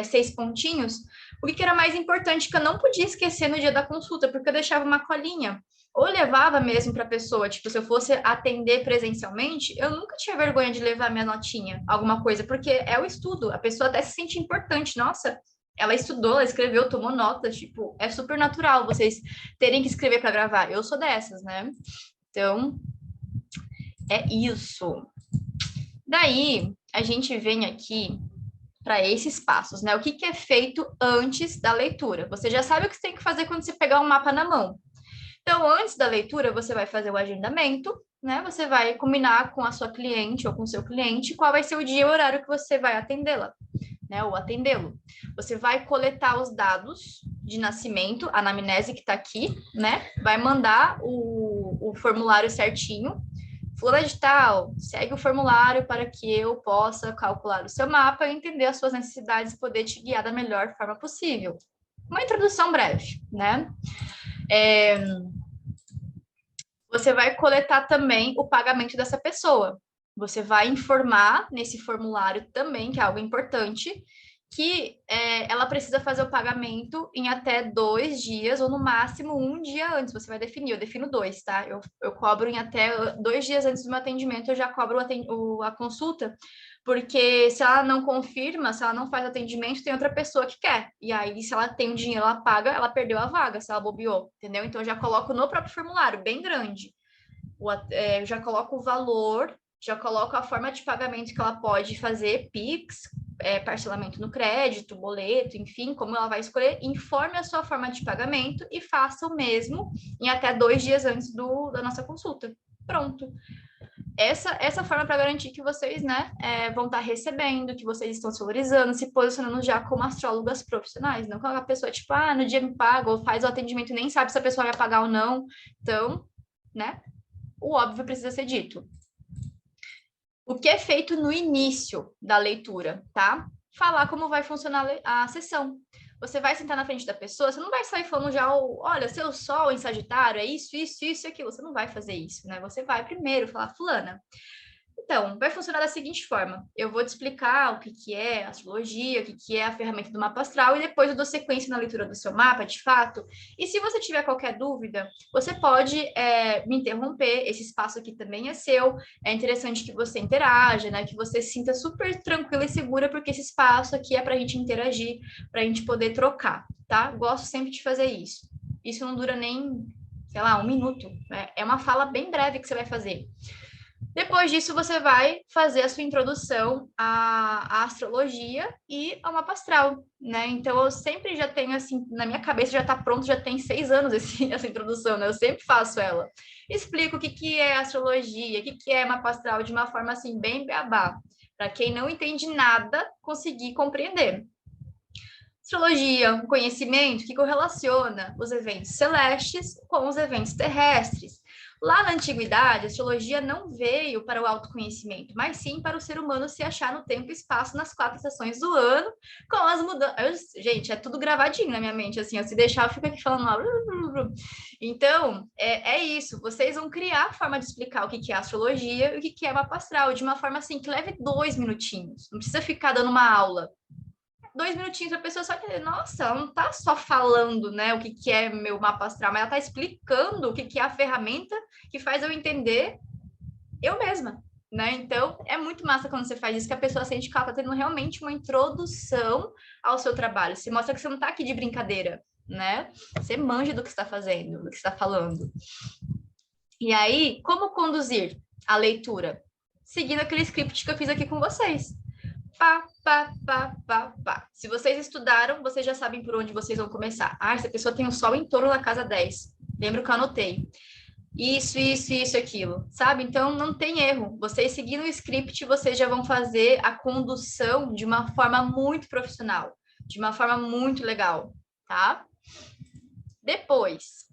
6 pontinhos, o que era mais importante que eu não podia esquecer no dia da consulta, porque eu deixava uma colinha ou levava mesmo para a pessoa, tipo, se eu fosse atender presencialmente, eu nunca tinha vergonha de levar minha notinha, alguma coisa, porque é o estudo, a pessoa até se sente importante, nossa, ela estudou, ela escreveu, tomou notas, tipo, é super natural vocês terem que escrever para gravar, eu sou dessas, né? Então, é isso. Daí, a gente vem aqui para esses passos, né? O que é feito antes da leitura? Você já sabe o que você tem que fazer quando você pegar um mapa na mão. Então, antes da leitura, você vai fazer o agendamento, né? Você vai combinar com a sua cliente ou com o seu cliente qual vai ser o dia e o horário que você vai atendê-la, né? Ou atendê-lo. Você vai coletar os dados de nascimento, a anamnese que está aqui, né? Vai mandar o formulário certinho. Fulana de tal, segue o formulário para que eu possa calcular o seu mapa e entender as suas necessidades e poder te guiar da melhor forma possível. Uma introdução breve, né? Você vai coletar também o pagamento dessa pessoa. Você vai informar nesse formulário também, que é algo importante, que ela precisa fazer o pagamento em até 2 dias, ou no máximo um dia antes. Você vai definir, eu defino 2, tá? Eu cobro em até 2 dias antes do meu atendimento, eu já cobro a consulta, porque se ela não confirma, se ela não faz atendimento, tem outra pessoa que quer. E aí, se ela tem o dinheiro, ela paga, ela perdeu a vaga, se ela bobeou, entendeu? Então, eu já coloco no próprio formulário, bem grande. Eu já coloco o valor, já coloco a forma de pagamento que ela pode fazer, Pix, parcelamento no crédito, boleto, enfim, como ela vai escolher, informe a sua forma de pagamento e faça o mesmo em até 2 dias antes da nossa consulta. Pronto. Essa forma para garantir que vocês, né, vão estar recebendo, que vocês estão se valorizando, se posicionando já como astrólogas profissionais, não como a pessoa, tipo, no dia me paga, ou faz o atendimento e nem sabe se a pessoa vai pagar ou não. Então, né, o óbvio precisa ser dito. O que é feito no início da leitura, tá? Falar como vai funcionar a sessão. Você vai sentar na frente da pessoa, você não vai sair falando já, olha, seu sol em Sagitário é isso, isso, isso e aquilo. Você não vai fazer isso, né? Você vai primeiro falar, fulana, então, vai funcionar da seguinte forma: eu vou te explicar o que é astrologia, o que é a ferramenta do mapa astral, e depois eu dou sequência na leitura do seu mapa, de fato. E se você tiver qualquer dúvida, você pode me interromper. Esse espaço aqui também é seu. É interessante que você interaja, né? Que você se sinta super tranquila e segura, porque esse espaço aqui é para a gente interagir, para a gente poder trocar, tá? Gosto sempre de fazer isso. Isso não dura nem, sei lá, 1 minuto. É uma fala bem breve que você vai fazer. Depois disso, você vai fazer a sua introdução à astrologia e ao mapa astral, né? Então, eu sempre já tenho, assim, na minha cabeça já está pronto, já tem 6 anos essa introdução, né? Eu sempre faço ela. Explico o que é astrologia, o que é mapa astral de uma forma, assim, bem beabá, para quem não entende nada conseguir compreender. Astrologia, um conhecimento que correlaciona os eventos celestes com os eventos terrestres. Lá na antiguidade, a astrologia não veio para o autoconhecimento, mas sim para o ser humano se achar no tempo e espaço nas 4 estações do ano, com as mudanças. Gente, é tudo gravadinho na minha mente, assim, se deixar, eu fico aqui falando lá. Então, é isso. Vocês vão criar a forma de explicar o que é astrologia e o que é mapa astral, de uma forma assim que leve 2 minutinhos. Não precisa ficar dando uma aula. 2 minutinhos para a pessoa só entender, nossa, ela não está só falando, né, o que é meu mapa astral, mas ela está explicando o que é a ferramenta que faz eu entender eu mesma, né? Então, é muito massa quando você faz isso, que a pessoa sente que ela está tendo realmente uma introdução ao seu trabalho. Você mostra que você não está aqui de brincadeira, né? Você manja do que está fazendo, do que está falando. E aí, como conduzir a leitura? Seguindo aquele script que eu fiz aqui com vocês. Pá, pá, pá, pá, pá. Se vocês estudaram, vocês já sabem por onde vocês vão começar. Essa pessoa tem o sol em torno da casa 10. Lembro que eu anotei. Isso, aquilo, sabe? Então, não tem erro. Vocês seguindo o script, vocês já vão fazer a condução de uma forma muito profissional, de uma forma muito legal, tá? Depois,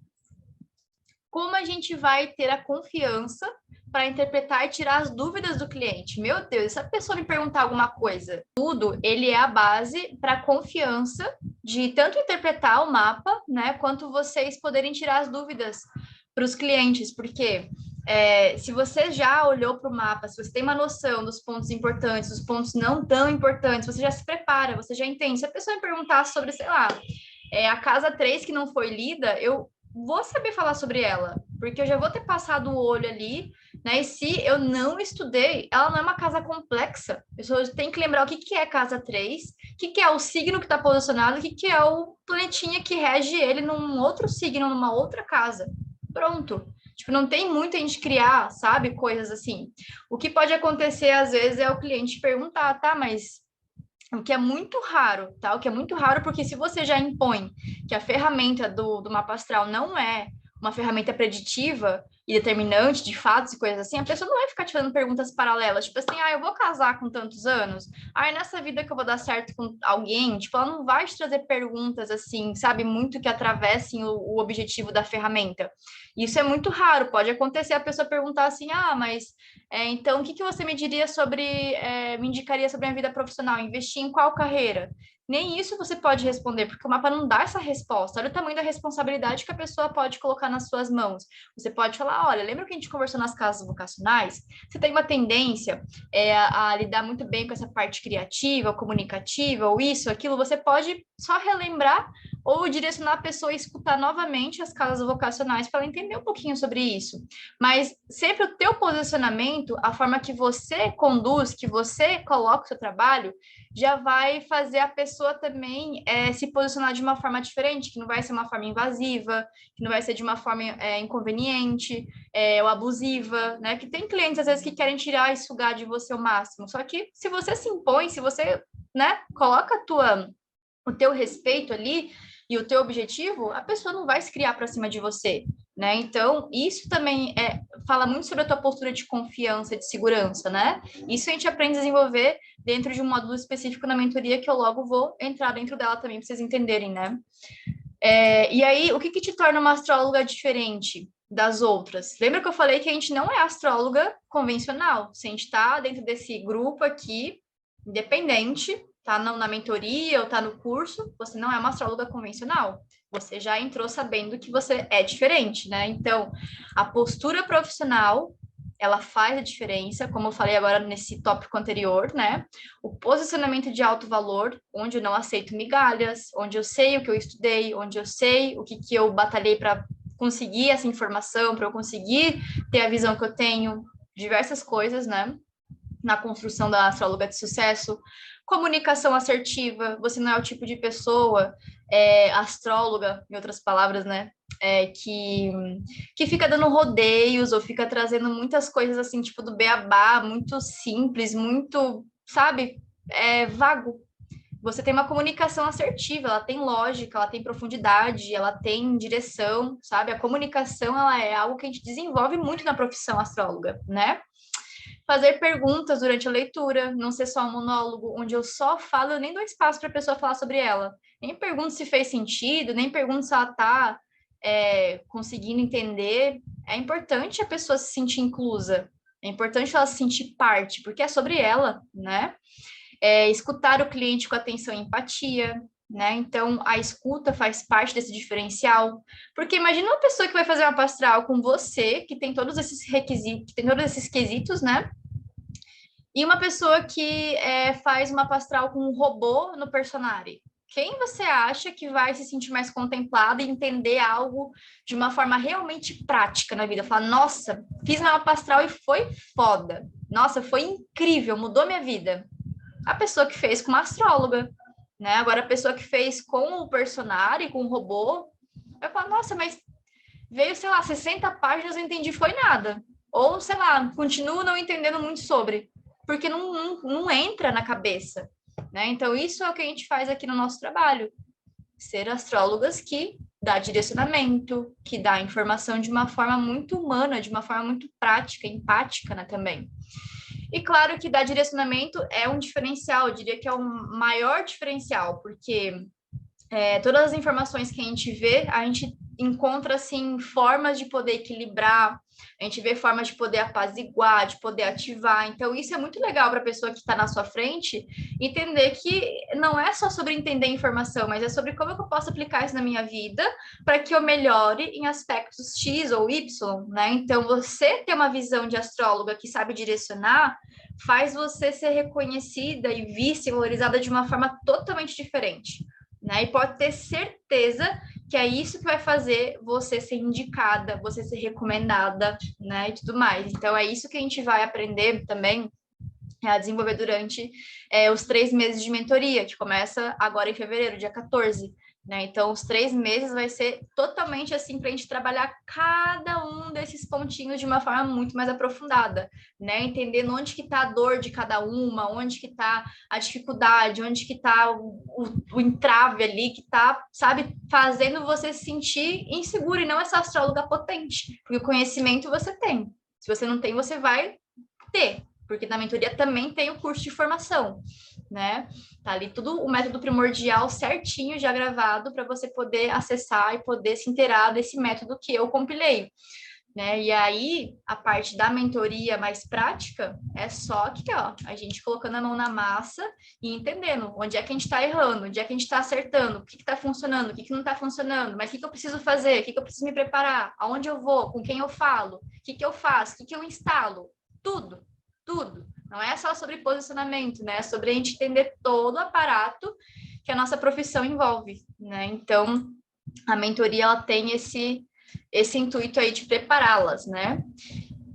como a gente vai ter a confiança para interpretar e tirar as dúvidas do cliente? Meu Deus, se a pessoa me perguntar alguma coisa, tudo, ele é a base para a confiança de tanto interpretar o mapa, né, quanto vocês poderem tirar as dúvidas para os clientes, porque se você já olhou para o mapa, se você tem uma noção dos pontos importantes, dos pontos não tão importantes, você já se prepara, você já entende. Se a pessoa me perguntar sobre, sei lá, a casa 3 que não foi lida, eu vou saber falar sobre ela, porque eu já vou ter passado o olho ali, né? E se eu não estudei, ela não é uma casa complexa. Eu só tenho que lembrar o que é casa 3, o que é o signo que está posicionado, o que é o planetinha que rege ele num outro signo, numa outra casa. Pronto. Tipo, não tem muito a gente criar, sabe? Coisas assim. O que pode acontecer, às vezes, é o cliente perguntar, tá, mas o que é muito raro, tá? O que é muito raro, porque se você já impõe que a ferramenta do mapa astral não é uma ferramenta preditiva e determinante de fatos e coisas assim, a pessoa não vai ficar te fazendo perguntas paralelas, tipo assim, eu vou casar com tantos anos, nessa vida que eu vou dar certo com alguém, tipo, ela não vai te trazer perguntas assim, sabe, muito que atravessem o objetivo da ferramenta. Isso é muito raro, pode acontecer a pessoa perguntar assim, mas então o que você me diria sobre, me indicaria sobre a minha vida profissional, investir em qual carreira? Nem isso você pode responder, porque o mapa não dá essa resposta. Olha o tamanho da responsabilidade que a pessoa pode colocar nas suas mãos. Você pode falar, falar, olha, lembra que a gente conversou nas casas vocacionais? Você tem uma tendência a lidar muito bem com essa parte criativa, comunicativa, ou isso, aquilo, você pode só relembrar ou direcionar a pessoa a escutar novamente as casas vocacionais para ela entender um pouquinho sobre isso. Mas sempre o teu posicionamento, a forma que você conduz, que você coloca o seu trabalho, já vai fazer a pessoa também se posicionar de uma forma diferente, que não vai ser uma forma invasiva, que não vai ser de uma forma inconveniente ou abusiva, né? Que tem clientes, às vezes, que querem tirar e sugar de você o máximo. Só que se você se impõe, se você, né, coloca o teu respeito ali e o teu objetivo, a pessoa não vai se criar para cima de você, né? Então, isso também fala muito sobre a tua postura de confiança, de segurança, né? Isso a gente aprende a desenvolver dentro de um módulo específico na mentoria, que eu logo vou entrar dentro dela também, para vocês entenderem, né? E aí, o que te torna uma astróloga diferente das outras? Lembra que eu falei que a gente não é astróloga convencional? Se a gente está dentro desse grupo aqui, independente, tá na mentoria ou tá no curso, você não é uma astróloga convencional. Você já entrou sabendo que você é diferente, né? Então, a postura profissional, ela faz a diferença, como eu falei agora nesse tópico anterior, né? O posicionamento de alto valor, onde eu não aceito migalhas, onde eu sei o que eu estudei, onde eu sei o que eu batalhei para conseguir essa informação, para eu conseguir ter a visão que eu tenho, diversas coisas, né? Na construção da astróloga de sucesso. Comunicação assertiva, você não é o tipo de pessoa, astróloga, em outras palavras, né? Que fica dando rodeios ou fica trazendo muitas coisas assim, tipo do beabá, muito simples, muito, sabe, vago. Você tem uma comunicação assertiva, ela tem lógica, ela tem profundidade, ela tem direção, sabe? A comunicação, ela é algo que a gente desenvolve muito na profissão astróloga, né? Fazer perguntas durante a leitura, não ser só um monólogo, onde eu só falo, eu nem dou espaço para a pessoa falar sobre ela. Nem pergunto se fez sentido, nem pergunto se ela está conseguindo entender. É importante a pessoa se sentir inclusa, é importante ela se sentir parte, porque é sobre ela, né? Escutar o cliente com atenção e empatia, né? Então, a escuta faz parte desse diferencial. Porque imagina uma pessoa que vai fazer uma pastral com você, que tem todos esses requisitos, que tem todos esses quesitos, né? E uma pessoa que faz uma pastral com um robô no personagem. Quem você acha que vai se sentir mais contemplado e entender algo de uma forma realmente prática na vida? Falar, nossa, fiz uma pastral e foi foda. Nossa, foi incrível, mudou minha vida. A pessoa que fez com uma astróloga, né? Agora, a pessoa que fez com o personagem, com o robô, vai falar, nossa, mas veio, sei lá, 60 páginas, eu entendi, foi nada. Ou, sei lá, continuo não entendendo muito sobre, porque não entra na cabeça, né? Então, isso é o que a gente faz aqui no nosso trabalho. Ser astrólogas que dá direcionamento, que dá informação de uma forma muito humana, de uma forma muito prática, empática, né, também. E claro que dar direcionamento é um diferencial, eu diria que é o maior diferencial, porque todas as informações que a gente vê, a gente encontra, assim, formas de poder equilibrar, a gente vê formas de poder apaziguar, de poder ativar. Então, isso é muito legal para a pessoa que está na sua frente entender que não é só sobre entender informação, mas é sobre como eu posso aplicar isso na minha vida para que eu melhore em aspectos X ou Y, né? Então, você ter uma visão de astróloga que sabe direcionar faz você ser reconhecida e vista e valorizada de uma forma totalmente diferente, né? E pode ter certeza que é isso que vai fazer você ser indicada, você ser recomendada, né? E tudo mais. Então, é isso que a gente vai aprender também a desenvolver durante os 3 meses de mentoria, que começa agora em fevereiro, dia 14. Né? Então, os 3 meses vai ser totalmente assim para a gente trabalhar cada um desses pontinhos de uma forma muito mais aprofundada, né? Entendendo onde que está a dor de cada uma, onde que está a dificuldade, onde que está o entrave ali, que está, sabe, fazendo você se sentir inseguro e não essa astróloga potente, porque o conhecimento você tem. Se você não tem, você vai ter, porque na mentoria também tem o curso de formação, né? Tá ali tudo o método primordial certinho já gravado para você poder acessar e poder se inteirar desse método que eu compilei. né? E aí, a parte da mentoria mais prática é só que, ó, a gente colocando a mão na massa e entendendo onde é que a gente está errando, onde é que a gente está acertando, o que está funcionando, o que não está funcionando, mas o que eu preciso fazer, o que eu preciso me preparar, aonde eu vou, com quem eu falo, o que eu faço, o que eu instalo, tudo, tudo. Não é só sobre posicionamento, né? É sobre a gente entender todo o aparato que a nossa profissão envolve, né? Então, a mentoria, ela tem esse intuito aí de prepará-las, né?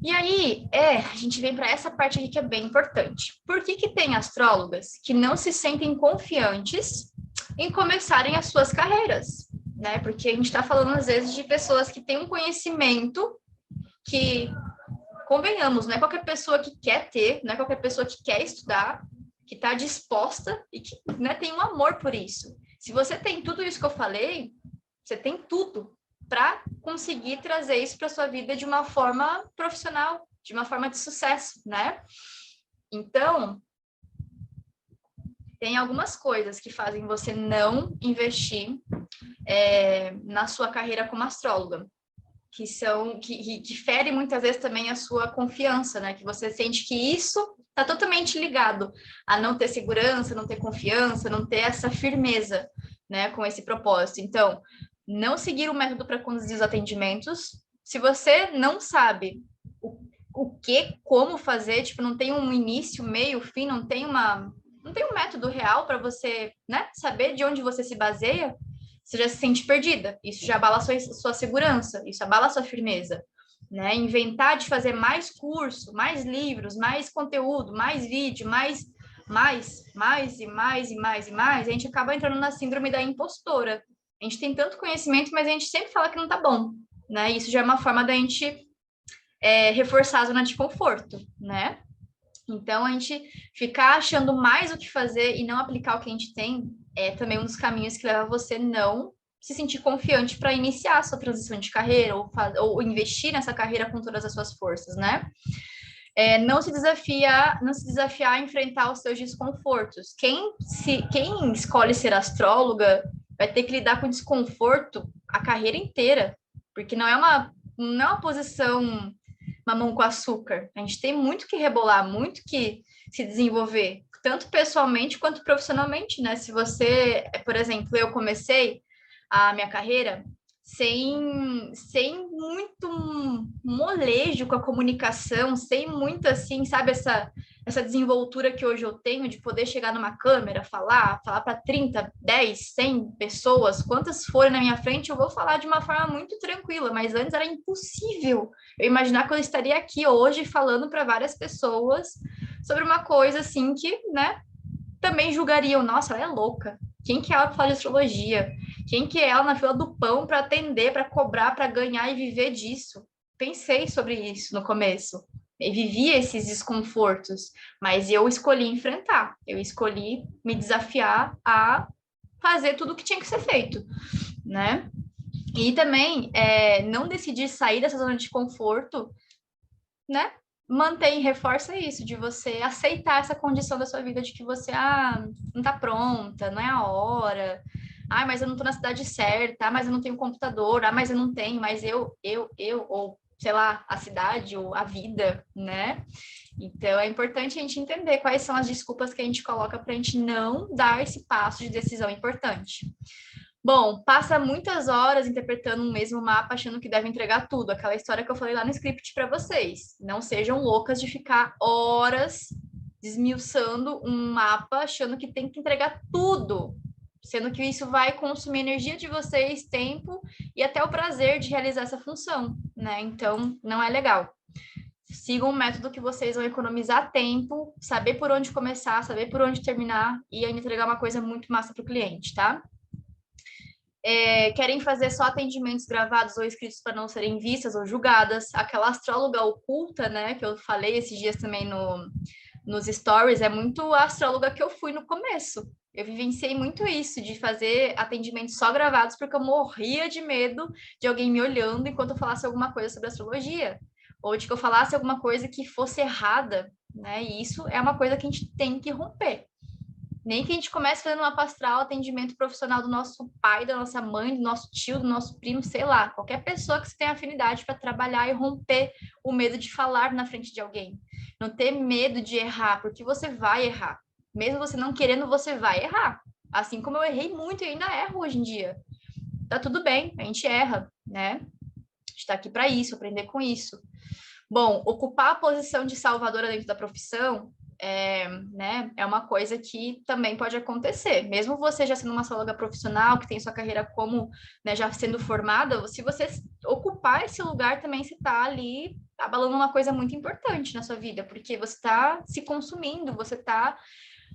E aí, a gente vem para essa parte aqui que é bem importante. Por que que tem astrólogas que não se sentem confiantes em começarem as suas carreiras, né? Porque a gente está falando, às vezes, de pessoas que têm um conhecimento que, convenhamos, não é qualquer pessoa que quer ter, não é qualquer pessoa que quer estudar, que está disposta e que, né, tem um amor por isso. Se você tem tudo isso que eu falei, você tem tudo para conseguir trazer isso para sua vida de uma forma profissional, de uma forma de sucesso, né? Então, tem algumas coisas que fazem você não investir na sua carreira como astróloga, que ferem muitas vezes também a sua confiança, né? Que você sente que isso está totalmente ligado a não ter segurança, não ter confiança, não ter essa firmeza, né? Com esse propósito. Então, não seguir o método para conduzir os atendimentos. Se você não sabe o que, como fazer, tipo, não tem um início, meio, fim, não tem um método real para você, né, saber de onde você se baseia, você já se sente perdida. Isso já abala a sua segurança, isso abala a sua firmeza. Né? Inventar de fazer mais curso, mais livros, mais conteúdo, mais vídeo, mais, a gente acaba entrando na síndrome da impostora. A gente tem tanto conhecimento, mas a gente sempre fala que não tá bom, né? Isso já é uma forma da gente reforçar a zona de conforto, né? Então, a gente ficar achando mais o que fazer e não aplicar o que a gente tem é também um dos caminhos que leva você não se sentir confiante para iniciar a sua transição de carreira ou investir nessa carreira com todas as suas forças, né? Não se desafiar a enfrentar os seus desconfortos. Quem escolhe ser astróloga vai ter que lidar com desconforto a carreira inteira, porque não é uma posição mamão com açúcar. A gente tem muito que rebolar, muito que se desenvolver, tanto pessoalmente quanto profissionalmente, né? Se você, por exemplo, eu comecei a minha carreira sem muito molejo com a comunicação, sem muito assim, sabe, essa desenvoltura que hoje eu tenho de poder chegar numa câmera, falar para 30, 10, 100 pessoas, quantas forem na minha frente, eu vou falar de uma forma muito tranquila, mas antes era impossível eu imaginar que eu estaria aqui hoje falando para várias pessoas sobre uma coisa assim que, né, também julgariam, nossa, ela é louca. Quem que é ela para falar de astrologia? Quem que é ela na fila do pão para atender, para cobrar, para ganhar e viver disso? Pensei sobre isso no começo. Eu vivi esses desconfortos, mas eu escolhi enfrentar. Eu escolhi me desafiar a fazer tudo o que tinha que ser feito, né? E também não decidir sair dessa zona de conforto, né? Mantém, reforça isso, de você aceitar essa condição da sua vida de que você, não tá pronta, não é a hora, mas eu não tô na cidade certa, mas eu não tenho computador, mas eu não tenho, mas ou sei lá, a cidade ou a vida, né? Então é importante a gente entender quais são as desculpas que a gente coloca para a gente não dar esse passo de decisão importante. Bom, passa muitas horas interpretando um mesmo mapa, achando que deve entregar tudo. Aquela história que eu falei lá no script para vocês. Não sejam loucas de ficar horas desmiuçando um mapa, achando que tem que entregar tudo, sendo que isso vai consumir energia de vocês, tempo e até o prazer de realizar essa função, né? Então, não é legal. Sigam um método que vocês vão economizar tempo, saber por onde começar, saber por onde terminar e ainda entregar uma coisa muito massa para o cliente, tá? Querem fazer só atendimentos gravados ou escritos para não serem vistas ou julgadas. Aquela astróloga oculta, né, que eu falei esses dias também nos stories, é muito a astróloga que eu fui no começo. Eu vivenciei muito isso, de fazer atendimentos só gravados, porque eu morria de medo de alguém me olhando enquanto eu falasse alguma coisa sobre astrologia, ou de que eu falasse alguma coisa que fosse errada, né? E isso é uma coisa que a gente tem que romper. Nem que a gente comece fazendo uma pastoral, atendimento profissional do nosso pai, da nossa mãe, do nosso tio, do nosso primo, sei lá, qualquer pessoa que você tenha afinidade para trabalhar e romper o medo de falar na frente de alguém. Não ter medo de errar, porque você vai errar. Mesmo você não querendo, você vai errar. Assim como eu errei muito e ainda erro hoje em dia. Tá tudo bem, a gente erra, né? A gente tá aqui para isso, aprender com isso. Bom, ocupar a posição de salvadora dentro da profissão né, é uma coisa que também pode acontecer. Mesmo você já sendo uma psicóloga profissional, que tem sua carreira como, né, já sendo formada, se você ocupar esse lugar, também você está ali abalando uma coisa muito importante na sua vida, porque você está se consumindo, você está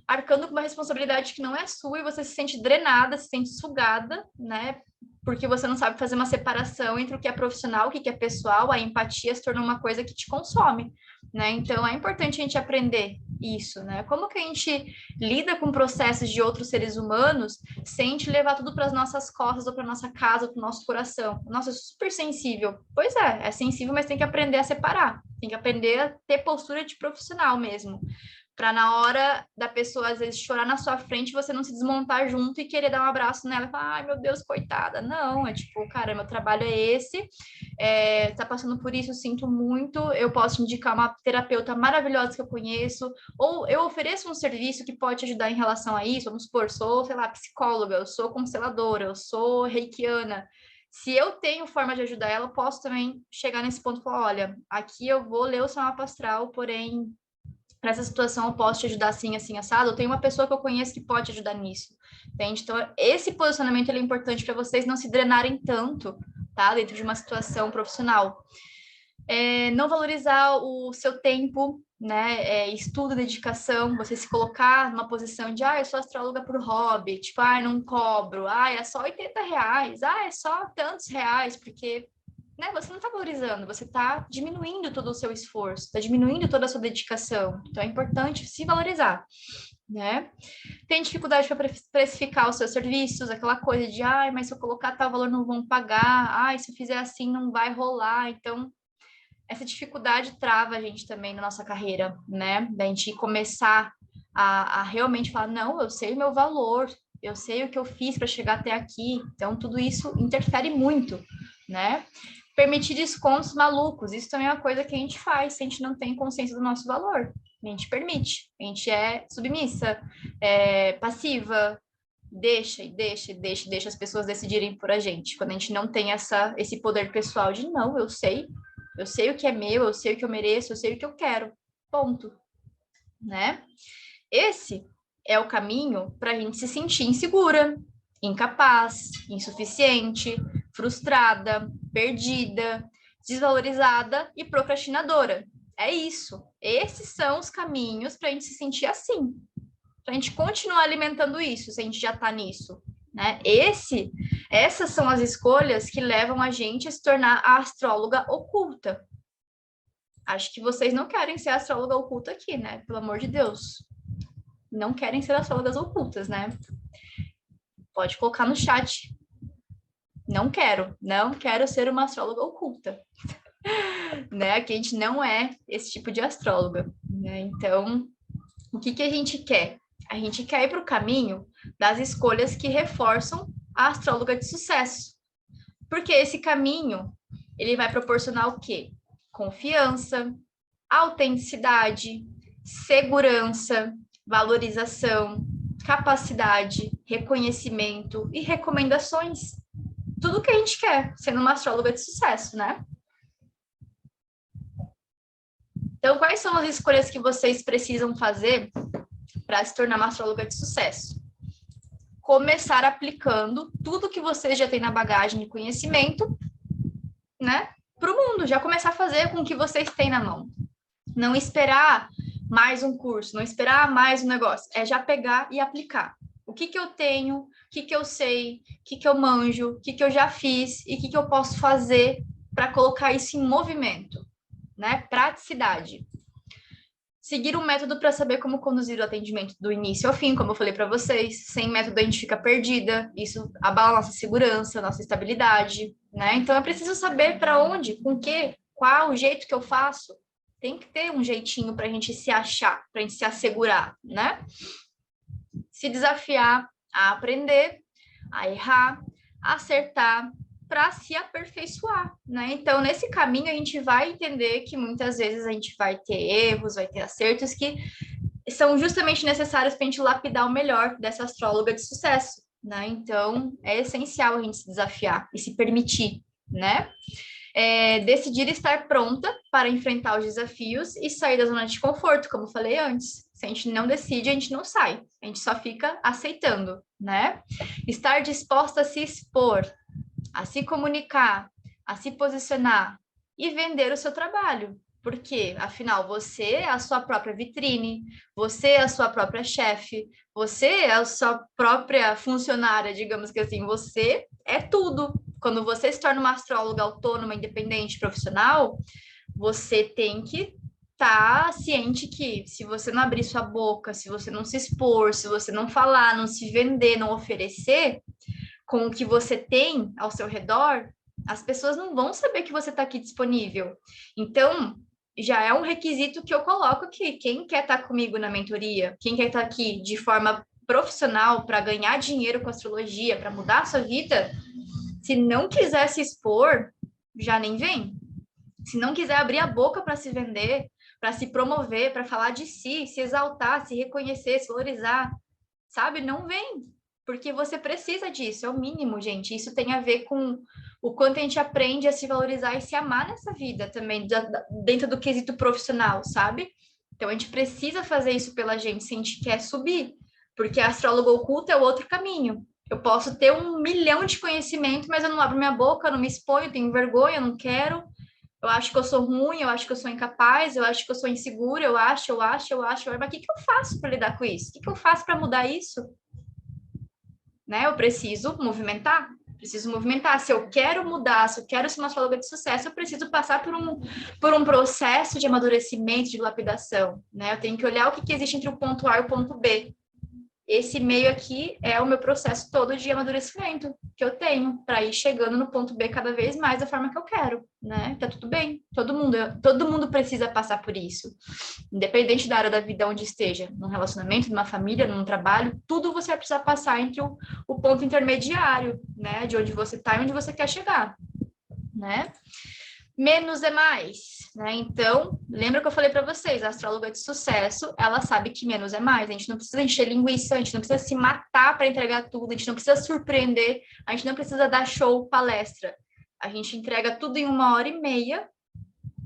arcando com uma responsabilidade que não é sua e você se sente drenada, se sente sugada, né? Porque você não sabe fazer uma separação entre o que é profissional, o que é pessoal, a empatia se torna uma coisa que te consome, né? Então é importante a gente aprender isso, né? Como que a gente lida com processos de outros seres humanos sem a gente levar tudo para as nossas costas ou para nossa casa, ou para o nosso coração? Nossa, é super sensível. Pois é sensível, mas tem que aprender a separar, tem que aprender a ter postura de profissional mesmo, para na hora da pessoa, às vezes, chorar na sua frente, você não se desmontar junto e querer dar um abraço nela e falar, ai, meu Deus, coitada. Não, é tipo, cara, meu trabalho é esse, tá passando por isso, sinto muito, eu posso te indicar uma terapeuta maravilhosa que eu conheço, ou eu ofereço um serviço que pode te ajudar em relação a isso, vamos supor, sou, sei lá, psicóloga, eu sou consteladora, eu sou reikiana. Se eu tenho forma de ajudar ela, eu posso também chegar nesse ponto e falar, olha, aqui eu vou ler o seu mapa astral, porém para essa situação eu posso te ajudar assim, assim, assado, eu tenho uma pessoa que eu conheço que pode ajudar nisso, entende? Então, esse posicionamento é importante para vocês não se drenarem tanto, tá? Dentro de uma situação profissional. Não valorizar o seu tempo, né? Estudo, dedicação, você se colocar numa posição de, eu sou astróloga por hobby, tipo, não cobro, é só R$ 80, é só tantos reais, porque né, você não está valorizando, você está diminuindo todo o seu esforço, está diminuindo toda a sua dedicação. Então é importante se valorizar, né? Tem dificuldade para precificar os seus serviços, aquela coisa de, mas se eu colocar tal valor não vão pagar, se eu fizer assim não vai rolar. Então, essa dificuldade trava a gente também na nossa carreira, né? Da gente começar a realmente falar, não, eu sei o meu valor, eu sei o que eu fiz para chegar até aqui. Então, tudo isso interfere muito, né? Permitir descontos malucos, isso também é uma coisa que a gente faz se a gente não tem consciência do nosso valor. A gente permite, a gente é submissa, passiva, deixa as pessoas decidirem por a gente. Quando a gente não tem esse poder pessoal de não, eu sei o que é meu, eu sei o que eu mereço, eu sei o que eu quero. Ponto. Né? Esse é o caminho para a gente se sentir insegura, incapaz, insuficiente, frustrada, perdida, desvalorizada e procrastinadora. É isso. Esses são os caminhos para a gente se sentir assim. Para a gente continuar alimentando isso, se a gente já está nisso. Né? Essas são as escolhas que levam a gente a se tornar a astróloga oculta. Acho que vocês não querem ser astróloga oculta aqui, né? Pelo amor de Deus. Não querem ser astrólogas ocultas, né? Pode colocar no chat. Não quero ser uma astróloga oculta. Né? Que a gente não é esse tipo de astróloga. Né? Então, o que a gente quer? A gente quer ir para o caminho das escolhas que reforçam a astróloga de sucesso. Porque esse caminho, ele vai proporcionar o quê? Confiança, autenticidade, segurança, valorização, capacidade, reconhecimento e recomendações. Tudo que a gente quer, sendo uma astróloga de sucesso, né? Então, quais são as escolhas que vocês precisam fazer para se tornar uma astróloga de sucesso? Começar aplicando tudo que vocês já têm na bagagem de conhecimento, né, para o mundo. Já começar a fazer com o que vocês têm na mão. Não esperar mais um curso, não esperar mais um negócio. É já pegar e aplicar. O que eu tenho, o que eu sei, o que eu manjo, o que eu já fiz e o que eu posso fazer para colocar isso em movimento, né? Praticidade. Seguir um método para saber como conduzir o atendimento do início ao fim, como eu falei para vocês. Sem método a gente fica perdida, isso abala nossa segurança, nossa estabilidade, né? Então é preciso saber para onde, com que, qual o jeito que eu faço. Tem que ter um jeitinho para a gente se achar, para a gente se assegurar, né? se desafiar a aprender, a errar, a acertar, para se aperfeiçoar, né? Então, nesse caminho, a gente vai entender que muitas vezes a gente vai ter erros, vai ter acertos que são justamente necessários para a gente lapidar o melhor dessa astróloga de sucesso, né? Então, é essencial a gente se desafiar e se permitir, né? Decidir estar pronta para enfrentar os desafios e sair da zona de conforto, como eu falei antes. Se a gente não decide, a gente não sai, a gente só fica aceitando, né? Estar disposta a se expor, a se comunicar, a se posicionar e vender o seu trabalho. Porque, afinal, você é a sua própria vitrine, você é a sua própria chefe, você é a sua própria funcionária, digamos que assim, você é tudo. Quando você se torna uma astróloga autônoma, independente, profissional, você tem que estar ciente que se você não abrir sua boca, se você não se expor, se você não falar, não se vender, não oferecer, com o que você tem ao seu redor, as pessoas não vão saber que você está aqui disponível. Então, já é um requisito que eu coloco aqui. Quem quer estar comigo na mentoria, quem quer estar aqui de forma profissional para ganhar dinheiro com astrologia, para mudar a sua vida, se não quiser se expor, já nem vem. Se não quiser abrir a boca para se vender, para se promover, para falar de si, se exaltar, se reconhecer, se valorizar, sabe? Não vem, porque você precisa disso, é o mínimo, gente. Isso tem a ver com o quanto a gente aprende a se valorizar e se amar nessa vida também, dentro do quesito profissional, sabe? Então a gente precisa fazer isso pela gente se a gente quer subir, porque a astróloga oculta é o outro caminho. Eu posso ter 1 milhão de conhecimento, mas eu não abro minha boca, eu não me exponho, tenho vergonha, eu não quero. Eu acho que eu sou ruim, eu acho que eu sou incapaz, eu acho que eu sou insegura, mas o que eu faço para lidar com isso? O que eu faço para mudar isso? Né? Eu preciso movimentar. Se eu quero mudar, se eu quero ser uma astróloga de sucesso, eu preciso passar por um processo de amadurecimento, de lapidação, né? Eu tenho que olhar o que existe entre o ponto A e o ponto B. Esse meio aqui é o meu processo todo de amadurecimento que eu tenho para ir chegando no ponto B cada vez mais da forma que eu quero, né? Tá tudo bem. Todo mundo precisa passar por isso. Independente da área da vida onde esteja, num relacionamento, numa família, num trabalho, tudo você vai precisar passar entre o ponto intermediário, né? De onde você está e onde você quer chegar, né? Menos é mais, né? Então, lembra que eu falei para vocês, a astróloga de sucesso, ela sabe que menos é mais. A gente não precisa encher linguiça, a gente não precisa se matar para entregar tudo, a gente não precisa surpreender, a gente não precisa dar show, palestra. A gente entrega tudo em 1 hora e meia,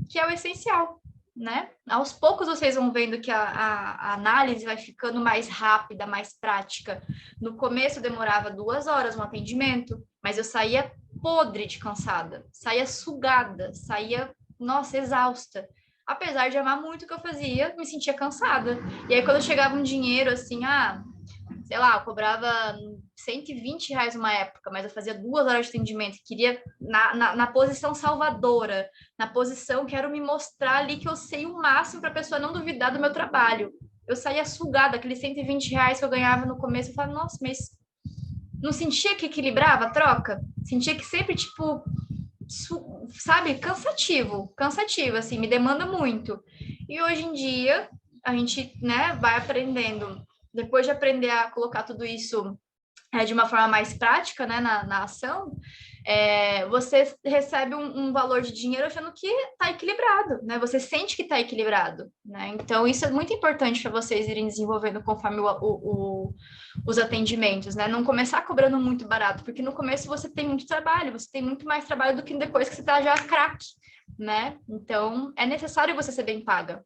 que é o essencial, né? Aos poucos vocês vão vendo que a análise vai ficando mais rápida, mais prática. No começo demorava 2 horas um atendimento, mas eu saía podre de cansada, saía sugada, saía, nossa, exausta. Apesar de amar muito o que eu fazia, me sentia cansada. E aí, quando chegava um dinheiro assim, sei lá, eu cobrava R$ 120 uma época, mas eu fazia 2 horas de atendimento, queria na posição salvadora, na posição quero me mostrar ali que eu sei o máximo para a pessoa não duvidar do meu trabalho. Eu saía sugada, aqueles R$ 120 que eu ganhava no começo, eu falava, nossa, mas não sentia que equilibrava a troca? Sentia que sempre, tipo, sabe, cansativo, assim, me demanda muito. E hoje em dia, a gente, né, vai aprendendo, depois de aprender a colocar tudo isso de uma forma mais prática, né, na ação, você recebe um valor de dinheiro achando que está equilibrado, né? Você sente que está equilibrado, né? Então, isso é muito importante para vocês irem desenvolvendo conforme os atendimentos, né? Não começar cobrando muito barato, porque no começo você tem muito trabalho, você tem muito mais trabalho do que depois que você está já craque, né? Então, é necessário você ser bem paga.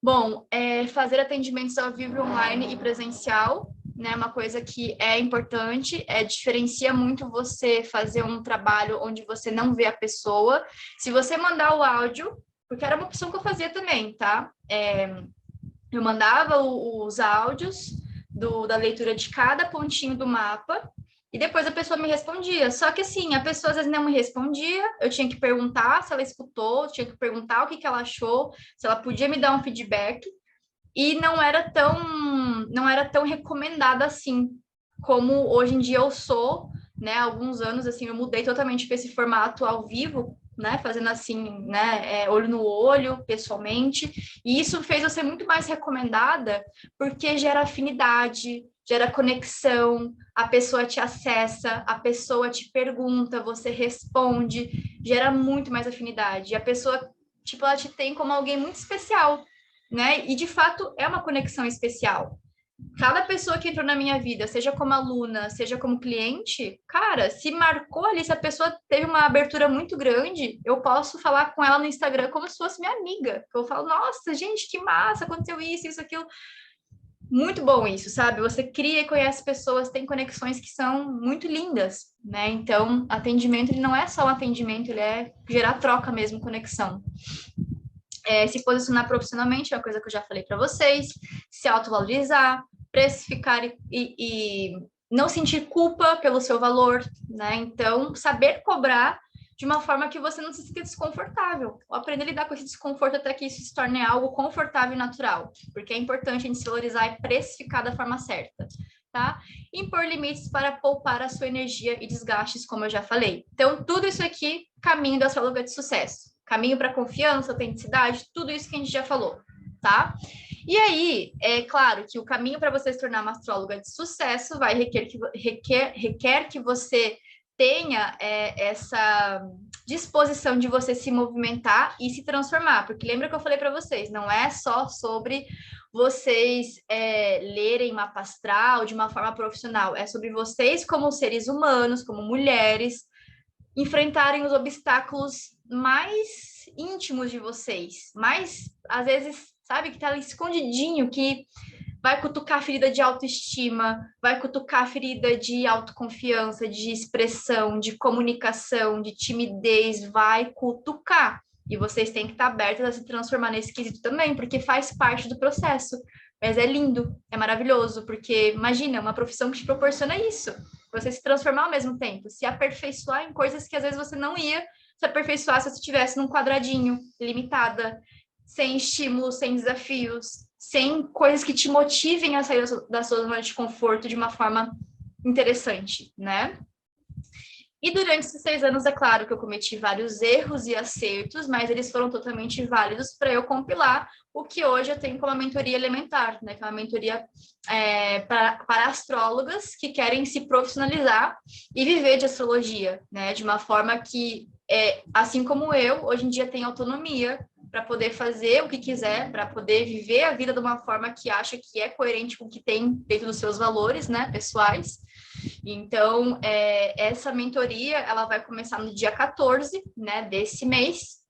Bom, fazer atendimentos ao vivo, online e presencial, né? Uma coisa que é importante, diferencia muito você fazer um trabalho onde você não vê a pessoa. Se você mandar o áudio, porque era uma opção que eu fazia também, tá? Eu mandava os áudios da leitura de cada pontinho do mapa e depois a pessoa me respondia. Só que assim, a pessoa às vezes não me respondia, eu tinha que perguntar se ela escutou, tinha que perguntar o que ela achou, se ela podia me dar um feedback, e não era tão recomendada assim, como hoje em dia eu sou, né? Há alguns anos, assim, eu mudei totalmente para esse formato ao vivo, né? Fazendo assim, né? Olho no olho, pessoalmente, e isso fez eu ser muito mais recomendada, porque gera afinidade, gera conexão, a pessoa te acessa, a pessoa te pergunta, você responde, gera muito mais afinidade. E a pessoa, tipo, ela te tem como alguém muito especial, né? E de fato é uma conexão especial. Cada pessoa que entrou na minha vida, seja como aluna, seja como cliente, cara, se marcou ali, se a pessoa teve uma abertura muito grande, eu posso falar com ela no Instagram como se fosse minha amiga. Eu falo, nossa, gente, que massa, aconteceu isso, aquilo. Muito bom isso, sabe? Você cria e conhece pessoas, tem conexões que são muito lindas, né? Então, atendimento, ele não é só um atendimento, ele é gerar troca mesmo, conexão. Se posicionar profissionalmente, é uma coisa que eu já falei para vocês, se autovalorizar, precificar e não sentir culpa pelo seu valor, né? Então, saber cobrar de uma forma que você não se sinta desconfortável, ou aprender a lidar com esse desconforto até que isso se torne algo confortável e natural, porque é importante a gente se valorizar e precificar da forma certa, tá? Impor limites para poupar a sua energia e desgastes, como eu já falei. Então, tudo isso aqui, caminho da astróloga de sucesso. Caminho para confiança, autenticidade, tudo isso que a gente já falou, tá? E aí, é claro que o caminho para você se tornar uma astróloga de sucesso vai requer que você tenha essa disposição de você se movimentar e se transformar, porque lembra que eu falei para vocês, não é só sobre vocês lerem mapa astral de uma forma profissional, é sobre vocês como seres humanos, como mulheres, enfrentarem os obstáculos mais íntimos de vocês, mais, às vezes, sabe, que tá ali escondidinho, que vai cutucar a ferida de autoestima, vai cutucar a ferida de autoconfiança, de expressão, de comunicação, de timidez, vai cutucar. E vocês têm que estar abertos a se transformar nesse quesito também, porque faz parte do processo. Mas é lindo, é maravilhoso, porque imagina, uma profissão que te proporciona isso. Você se transformar ao mesmo tempo, se aperfeiçoar em coisas que às vezes você não ia se aperfeiçoar se você estivesse num quadradinho, limitada, sem estímulos, sem desafios, sem coisas que te motivem a sair da sua zona de conforto de uma forma interessante, né? E durante esses 6 anos, é claro que eu cometi vários erros e acertos, mas eles foram totalmente válidos para eu compilar o que hoje eu tenho como a mentoria elementar, né? Que é uma mentoria para astrólogas que querem se profissionalizar e viver de astrologia, né? De uma forma que, assim como eu, hoje em dia tenho autonomia para poder fazer o que quiser, para poder viver a vida de uma forma que acha que é coerente com o que tem dentro dos seus valores, né, pessoais. Então, essa mentoria, ela vai começar no dia 14, né, desse mês.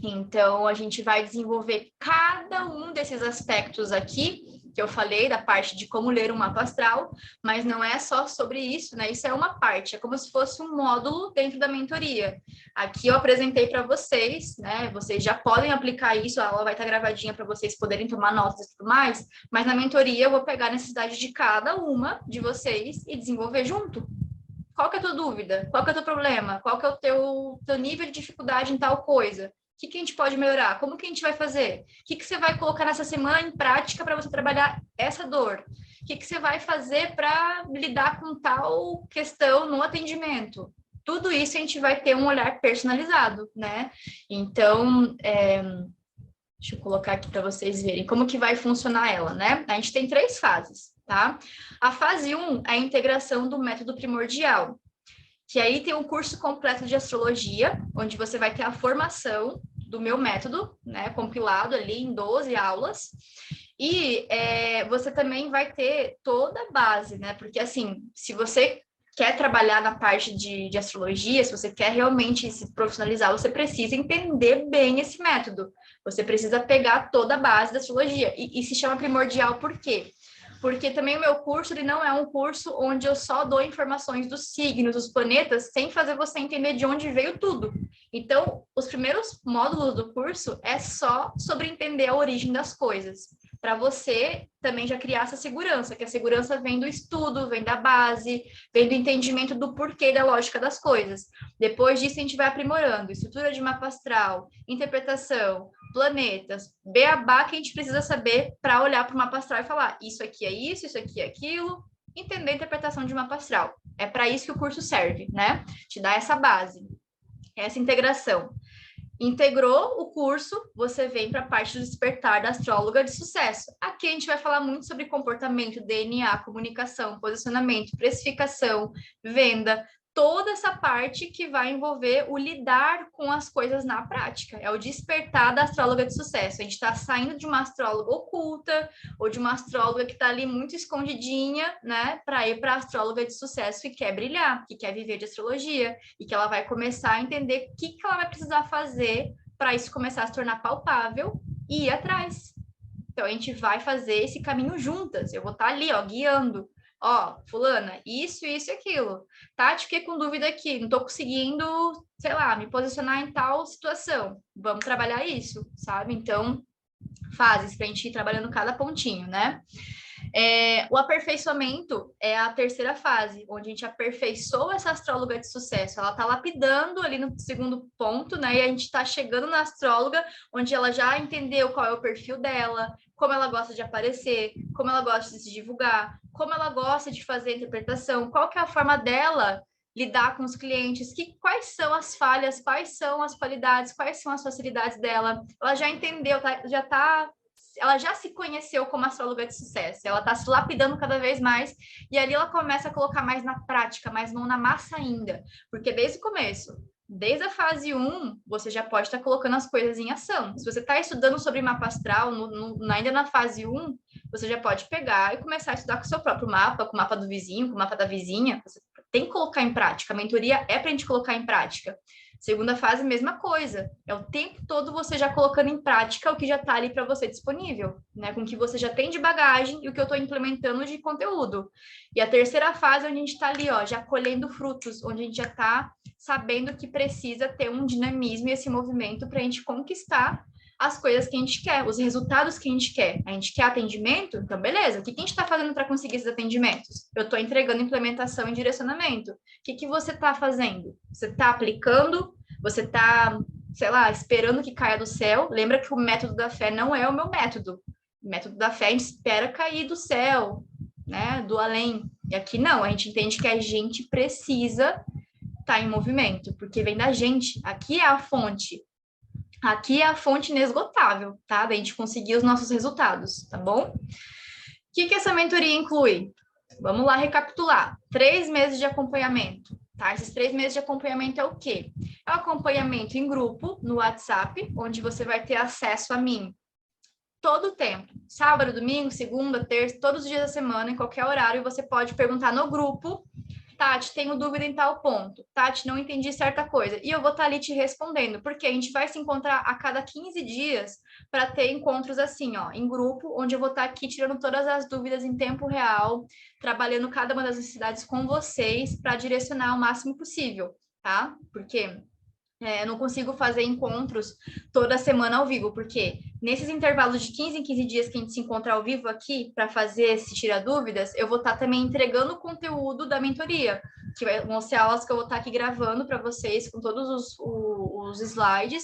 Então, a gente vai desenvolver cada um desses aspectos aqui, que eu falei, da parte de como ler um mapa astral, mas não é só sobre isso, né? Isso é uma parte, é como se fosse um módulo dentro da mentoria. Aqui eu apresentei para vocês, né? Vocês já podem aplicar isso, ela vai estar gravadinha para vocês poderem tomar notas e tudo mais, mas na mentoria eu vou pegar a necessidade de cada uma de vocês e desenvolver junto. Qual que é a tua dúvida? Qual que é o teu problema? Qual que é o teu nível de dificuldade em tal coisa? O que a gente pode melhorar? Como que a gente vai fazer? O que você vai colocar nessa semana em prática para você trabalhar essa dor? O que você vai fazer para lidar com tal questão no atendimento? Tudo isso a gente vai ter um olhar personalizado, né? Então, deixa eu colocar aqui para vocês verem como que vai funcionar ela, né? A gente tem 3 fases, tá? A fase 1 é a integração do método primordial, que aí tem um curso completo de astrologia, onde você vai ter a formação do meu método, né, compilado ali em 12 aulas, e você também vai ter toda a base, né, porque assim, se você quer trabalhar na parte de astrologia, se você quer realmente se profissionalizar, você precisa entender bem esse método, você precisa pegar toda a base da astrologia, e se chama primordial por quê? Porque também o meu curso, ele não é um curso onde eu só dou informações dos signos, dos planetas, sem fazer você entender de onde veio tudo. Então, os primeiros módulos do curso é só sobre entender a origem das coisas, para você também já criar essa segurança, que a segurança vem do estudo, vem da base, vem do entendimento do porquê e da lógica das coisas. Depois disso, a gente vai aprimorando estrutura de mapa astral, interpretação, planetas, beabá que a gente precisa saber para olhar para o mapa astral e falar isso aqui é isso aqui é aquilo, entender a interpretação de mapa astral. É para isso que o curso serve, né? Te dá essa base, essa integração. Integrou o curso, você vem para a parte do despertar da astróloga de sucesso. Aqui a gente vai falar muito sobre comportamento, DNA, comunicação, posicionamento, precificação, venda, toda essa parte que vai envolver o lidar com as coisas na prática. É o despertar da astróloga de sucesso. A gente está saindo de uma astróloga oculta ou de uma astróloga que está ali muito escondidinha, né, para ir para a astróloga de sucesso que quer brilhar, que quer viver de astrologia e que ela vai começar a entender o que ela vai precisar fazer para isso começar a se tornar palpável e ir atrás. Então, a gente vai fazer esse caminho juntas. Eu vou estar ali, ó, guiando. Ó, fulana, isso e aquilo. Tati, fiquei com dúvida aqui, não estou conseguindo, sei lá, me posicionar em tal situação. Vamos trabalhar isso, sabe? Então, fases para a gente ir trabalhando cada pontinho, né? O aperfeiçoamento é a terceira fase, onde a gente aperfeiçoa essa astróloga de sucesso. Ela está lapidando ali no segundo ponto, né? E a gente está chegando na astróloga, onde ela já entendeu qual é o perfil dela, como ela gosta de aparecer, como ela gosta de se divulgar, como ela gosta de fazer a interpretação, qual que é a forma dela lidar com os clientes, quais são as falhas, quais são as qualidades, quais são as facilidades dela. Ela já entendeu, ela já se conheceu como astróloga de sucesso, ela está se lapidando cada vez mais, e ali ela começa a colocar mais na prática, mais mão na massa ainda, porque desde o começo, desde a fase 1, você já pode estar colocando as coisas em ação. Se você está estudando sobre mapa astral, ainda na fase 1, você já pode pegar e começar a estudar com o seu próprio mapa, com o mapa do vizinho, com o mapa da vizinha. Você tem que colocar em prática. A mentoria é para a gente colocar em prática. Segunda fase, mesma coisa. É o tempo todo você já colocando em prática o que já está ali para você disponível, né? Com o que você já tem de bagagem e o que eu estou implementando de conteúdo. E a terceira fase, onde a gente está ali, ó, já colhendo frutos, onde a gente já está sabendo que precisa ter um dinamismo e esse movimento para a gente conquistar as coisas que a gente quer, os resultados que a gente quer. A gente quer atendimento? Então, beleza. O que a gente está fazendo para conseguir esses atendimentos? Eu estou entregando implementação e direcionamento. O que você está fazendo? Você está aplicando? Você está, sei lá, esperando que caia do céu? Lembra que o método da fé não é o meu método. O método da fé a gente espera cair do céu, né? Do além. E aqui não, a gente entende que a gente precisa estar em movimento, porque vem da gente. Aqui é a fonte. Aqui é a fonte inesgotável, tá? Da gente conseguir os nossos resultados, tá bom? O que essa mentoria inclui? Vamos lá recapitular. 3 meses de acompanhamento, tá? Esses 3 meses de acompanhamento é o quê? É o acompanhamento em grupo, no WhatsApp, onde você vai ter acesso a mim todo o tempo. Sábado, domingo, segunda, terça, todos os dias da semana, em qualquer horário, você pode perguntar no grupo: Tati, tenho dúvida em tal ponto. Tati, não entendi certa coisa. E eu vou estar ali te respondendo, porque a gente vai se encontrar a cada 15 dias para ter encontros assim, ó, em grupo, onde eu vou estar aqui tirando todas as dúvidas em tempo real, trabalhando cada uma das necessidades com vocês para direcionar o máximo possível, tá? Porque eu não consigo fazer encontros toda semana ao vivo, porque nesses intervalos de 15 em 15 dias que a gente se encontra ao vivo aqui para fazer esse tira dúvidas, eu vou estar também entregando o conteúdo da mentoria, que vão ser aulas que eu vou estar aqui gravando para vocês com todos os slides.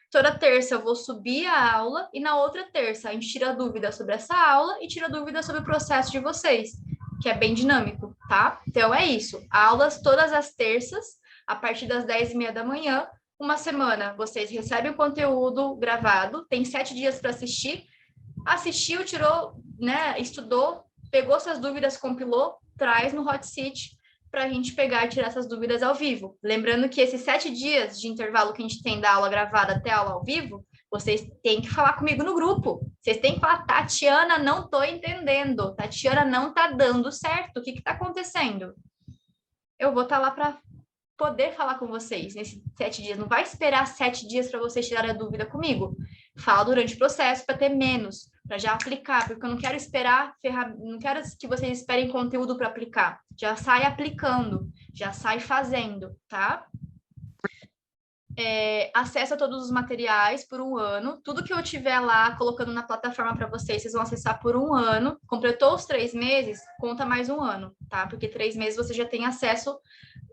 Toda terça eu vou subir a aula e na outra terça a gente tira dúvidas sobre essa aula e tira dúvidas sobre o processo de vocês, que é bem dinâmico, tá? Então é isso. Aulas todas as terças, a partir das 10h30 da manhã. Uma semana vocês recebem o conteúdo gravado, tem 7 dias para assistir. Assistiu, tirou, né? Estudou, pegou suas dúvidas, compilou, traz no Hot Seat para a gente pegar e tirar essas dúvidas ao vivo. Lembrando que esses 7 dias de intervalo que a gente tem da aula gravada até a aula ao vivo, vocês têm que falar comigo no grupo. Vocês têm que falar: Tatiana, não estou entendendo. Tatiana, não está dando certo. O que está acontecendo? Eu vou estar lá para poder falar com vocês nesses 7 dias. Não vai esperar 7 dias para vocês tirarem a dúvida comigo. Fala durante o processo para ter menos, para já aplicar, porque eu não quero esperar, não quero que vocês esperem conteúdo para aplicar. Já sai aplicando, já sai fazendo, tá? Acesso a todos os materiais por 1 ano. Tudo que eu tiver lá colocando na plataforma para vocês, vocês vão acessar por 1 ano. Completou os 3 meses, conta mais 1 ano, tá? Porque 3 meses você já tem acesso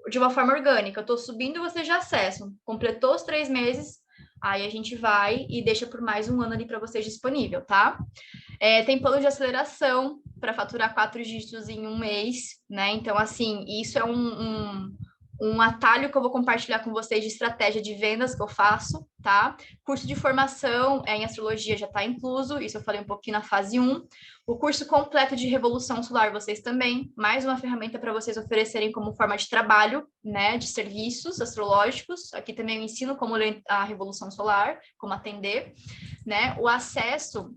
de uma forma orgânica. Eu estou subindo e vocês já acessam. Completou os 3 meses, aí a gente vai e deixa por mais 1 ano ali para vocês disponível, tá? Tem plano de aceleração para faturar 4 dígitos em 1 mês, né? Então, assim, isso é um atalho que eu vou compartilhar com vocês de estratégia de vendas que eu faço, tá? Curso de formação em astrologia já está incluso, isso eu falei um pouquinho na fase 1. O curso completo de Revolução Solar, vocês também, mais uma ferramenta para vocês oferecerem como forma de trabalho, né, de serviços astrológicos. Aqui também eu ensino como ler a Revolução Solar, como atender, né? O acesso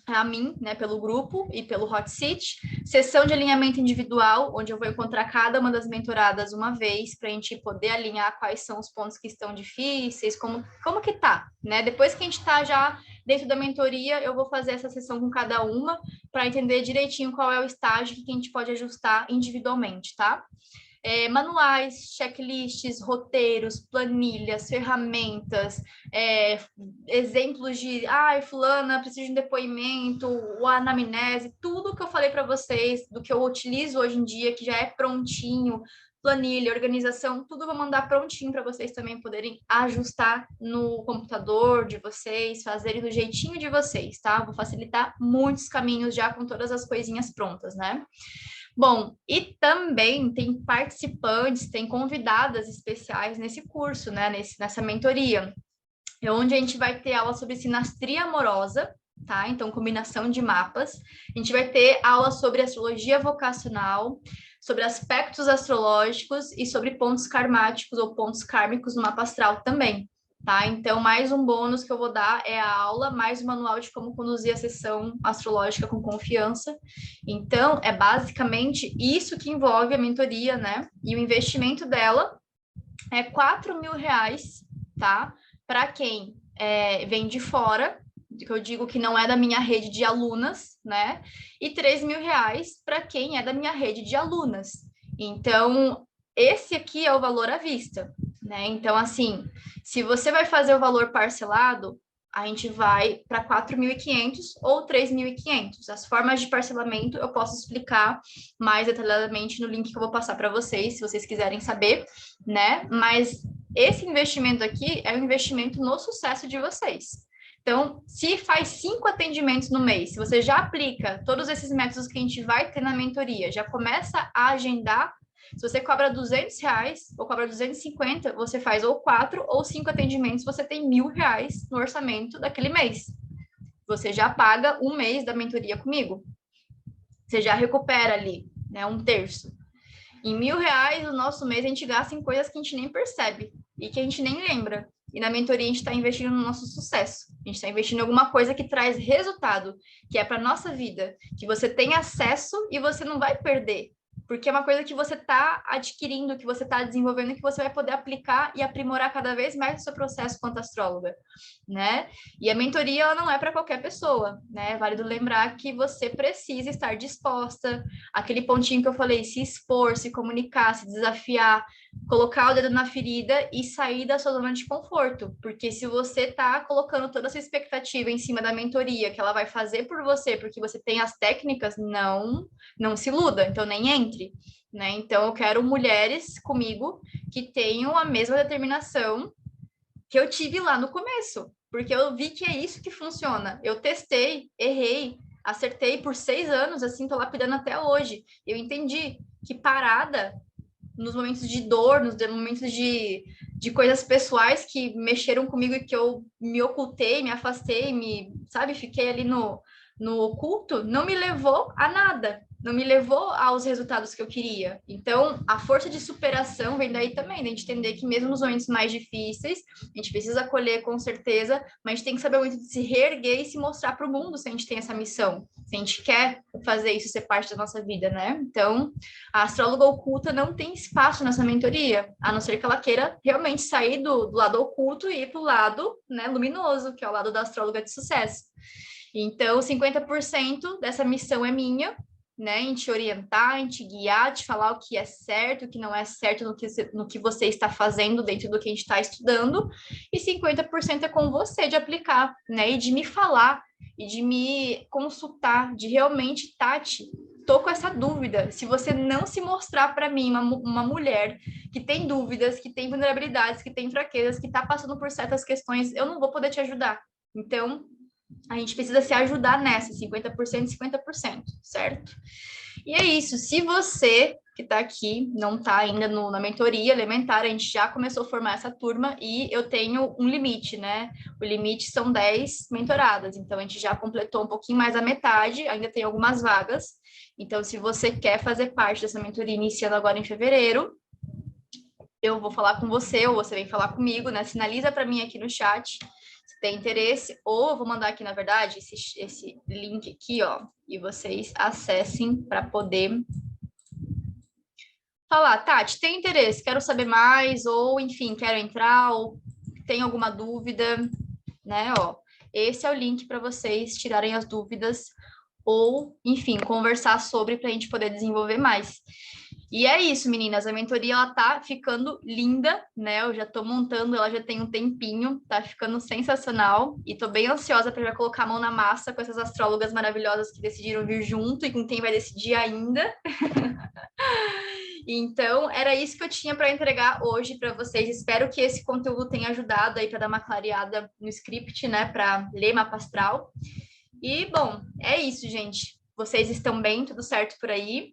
a mim, né, pelo grupo e pelo Hot Seat, sessão de alinhamento individual, onde eu vou encontrar cada uma das mentoradas uma vez, para a gente poder alinhar quais são os pontos que estão difíceis, como que tá, né? Depois que a gente tá já dentro da mentoria, eu vou fazer essa sessão com cada uma, para entender direitinho qual é o estágio que a gente pode ajustar individualmente, tá? Manuais, checklists, roteiros, planilhas, ferramentas, exemplos de, fulana, precisa de um depoimento, o anamnese, tudo que eu falei para vocês, do que eu utilizo hoje em dia, que já é prontinho, planilha, organização, tudo eu vou mandar prontinho para vocês também poderem ajustar no computador de vocês, fazerem do jeitinho de vocês, tá? Vou facilitar muitos caminhos já com todas as coisinhas prontas, né? Bom, e também tem participantes, tem convidadas especiais nesse curso, né? Nessa mentoria, onde a gente vai ter aula sobre sinastria amorosa, tá? Então, combinação de mapas. A gente vai ter aula sobre astrologia vocacional, sobre aspectos astrológicos e sobre pontos karmáticos ou pontos kármicos no mapa astral também. Tá? Então, mais um bônus que eu vou dar é a aula, mais o manual de como conduzir a sessão astrológica com confiança. Então, é basicamente isso que envolve a mentoria, né? E o investimento dela é R$ 4.000, tá? Para quem vem de fora, que eu digo que não é da minha rede de alunas, né? E R$ 3.000 para quem é da minha rede de alunas. Então, esse aqui é o valor à vista, né? Então, assim, se você vai fazer o valor parcelado, a gente vai para 4.500 ou 3.500. As formas de parcelamento eu posso explicar mais detalhadamente no link que eu vou passar para vocês, se vocês quiserem saber, né? Mas esse investimento aqui é um investimento no sucesso de vocês. Então, se faz 5 atendimentos no mês, se você já aplica todos esses métodos que a gente vai ter na mentoria, já começa a agendar. Se você cobra R$ 200 ou cobra 250, você faz ou 4 ou 5 atendimentos, você tem R$ 1.000 no orçamento daquele mês. Você já paga um mês da mentoria comigo. Você já recupera ali, né, um terço. Em R$ 1.000, o nosso mês a gente gasta em coisas que a gente nem percebe e que a gente nem lembra. E na mentoria a gente está investindo no nosso sucesso. A gente está investindo em alguma coisa que traz resultado, que é para nossa vida, que você tem acesso e você não vai perder. Porque é uma coisa que você está adquirindo, que você está desenvolvendo, que você vai poder aplicar e aprimorar cada vez mais o seu processo quanto astróloga, né? E a mentoria, ela não é para qualquer pessoa, né? É válido lembrar que você precisa estar disposta, aquele pontinho que eu falei, se expor, se comunicar, se desafiar, colocar o dedo na ferida e sair da sua zona de conforto. Porque se você está colocando toda essa expectativa em cima da mentoria, que ela vai fazer por você, porque você tem as técnicas, não se iluda, então nem entre, né? Então eu quero mulheres comigo que tenham a mesma determinação que eu tive lá no começo, porque eu vi que é isso que funciona. Eu testei, errei, acertei por 6 anos, assim, tô lapidando até hoje. Eu entendi que parada nos momentos de dor, nos momentos de coisas pessoais que mexeram comigo e que eu me ocultei, me afastei, sabe, fiquei ali no oculto, não me levou a nada, não me levou aos resultados que eu queria. Então, a força de superação vem daí também, de a gente entender que mesmo nos momentos mais difíceis, a gente precisa acolher com certeza, mas a gente tem que saber muito de se reerguer e se mostrar para o mundo se a gente tem essa missão, se a gente quer fazer isso ser parte da nossa vida, né? Então, a astróloga oculta não tem espaço nessa mentoria, a não ser que ela queira realmente sair do lado oculto e ir para o lado, né, luminoso, que é o lado da astróloga de sucesso. Então, 50% dessa missão é minha, né, em te orientar, em te guiar, te falar o que é certo, o que não é certo no que você está fazendo dentro do que a gente está estudando, e 50% é com você de aplicar, né, e de me falar, e de me consultar, de realmente, Tati, tô com essa dúvida, se você não se mostrar para mim uma mulher que tem dúvidas, que tem vulnerabilidades, que tem fraquezas, que está passando por certas questões, eu não vou poder te ajudar. Então, a gente precisa se ajudar nessa, 50%, 50%, certo? E é isso. Se você que está aqui, não está ainda na mentoria elementar, a gente já começou a formar essa turma e eu tenho um limite, né? O limite são 10 mentoradas, então a gente já completou um pouquinho mais a metade, ainda tem algumas vagas. Então, se você quer fazer parte dessa mentoria iniciando agora em fevereiro, eu vou falar com você, ou você vem falar comigo, né? Sinaliza para mim aqui no chat se tem interesse, ou eu vou mandar aqui, na verdade, esse link aqui, ó, e vocês acessem para poder falar, Tati, tem interesse, quero saber mais, ou enfim, quero entrar, ou tem alguma dúvida, né? Ó, esse é o link para vocês tirarem as dúvidas, ou, enfim, conversar sobre para a gente poder desenvolver mais. E é isso, meninas, a mentoria ela tá ficando linda, né? Eu já tô montando, ela já tem um tempinho, tá ficando sensacional e tô bem ansiosa para já colocar a mão na massa com essas astrólogas maravilhosas que decidiram vir junto e com quem vai decidir ainda. Então, era isso que eu tinha para entregar hoje para vocês. Espero que esse conteúdo tenha ajudado aí para dar uma clareada no script, né, para ler mapa astral. E, bom, é isso, gente. Vocês estão bem? Tudo certo por aí?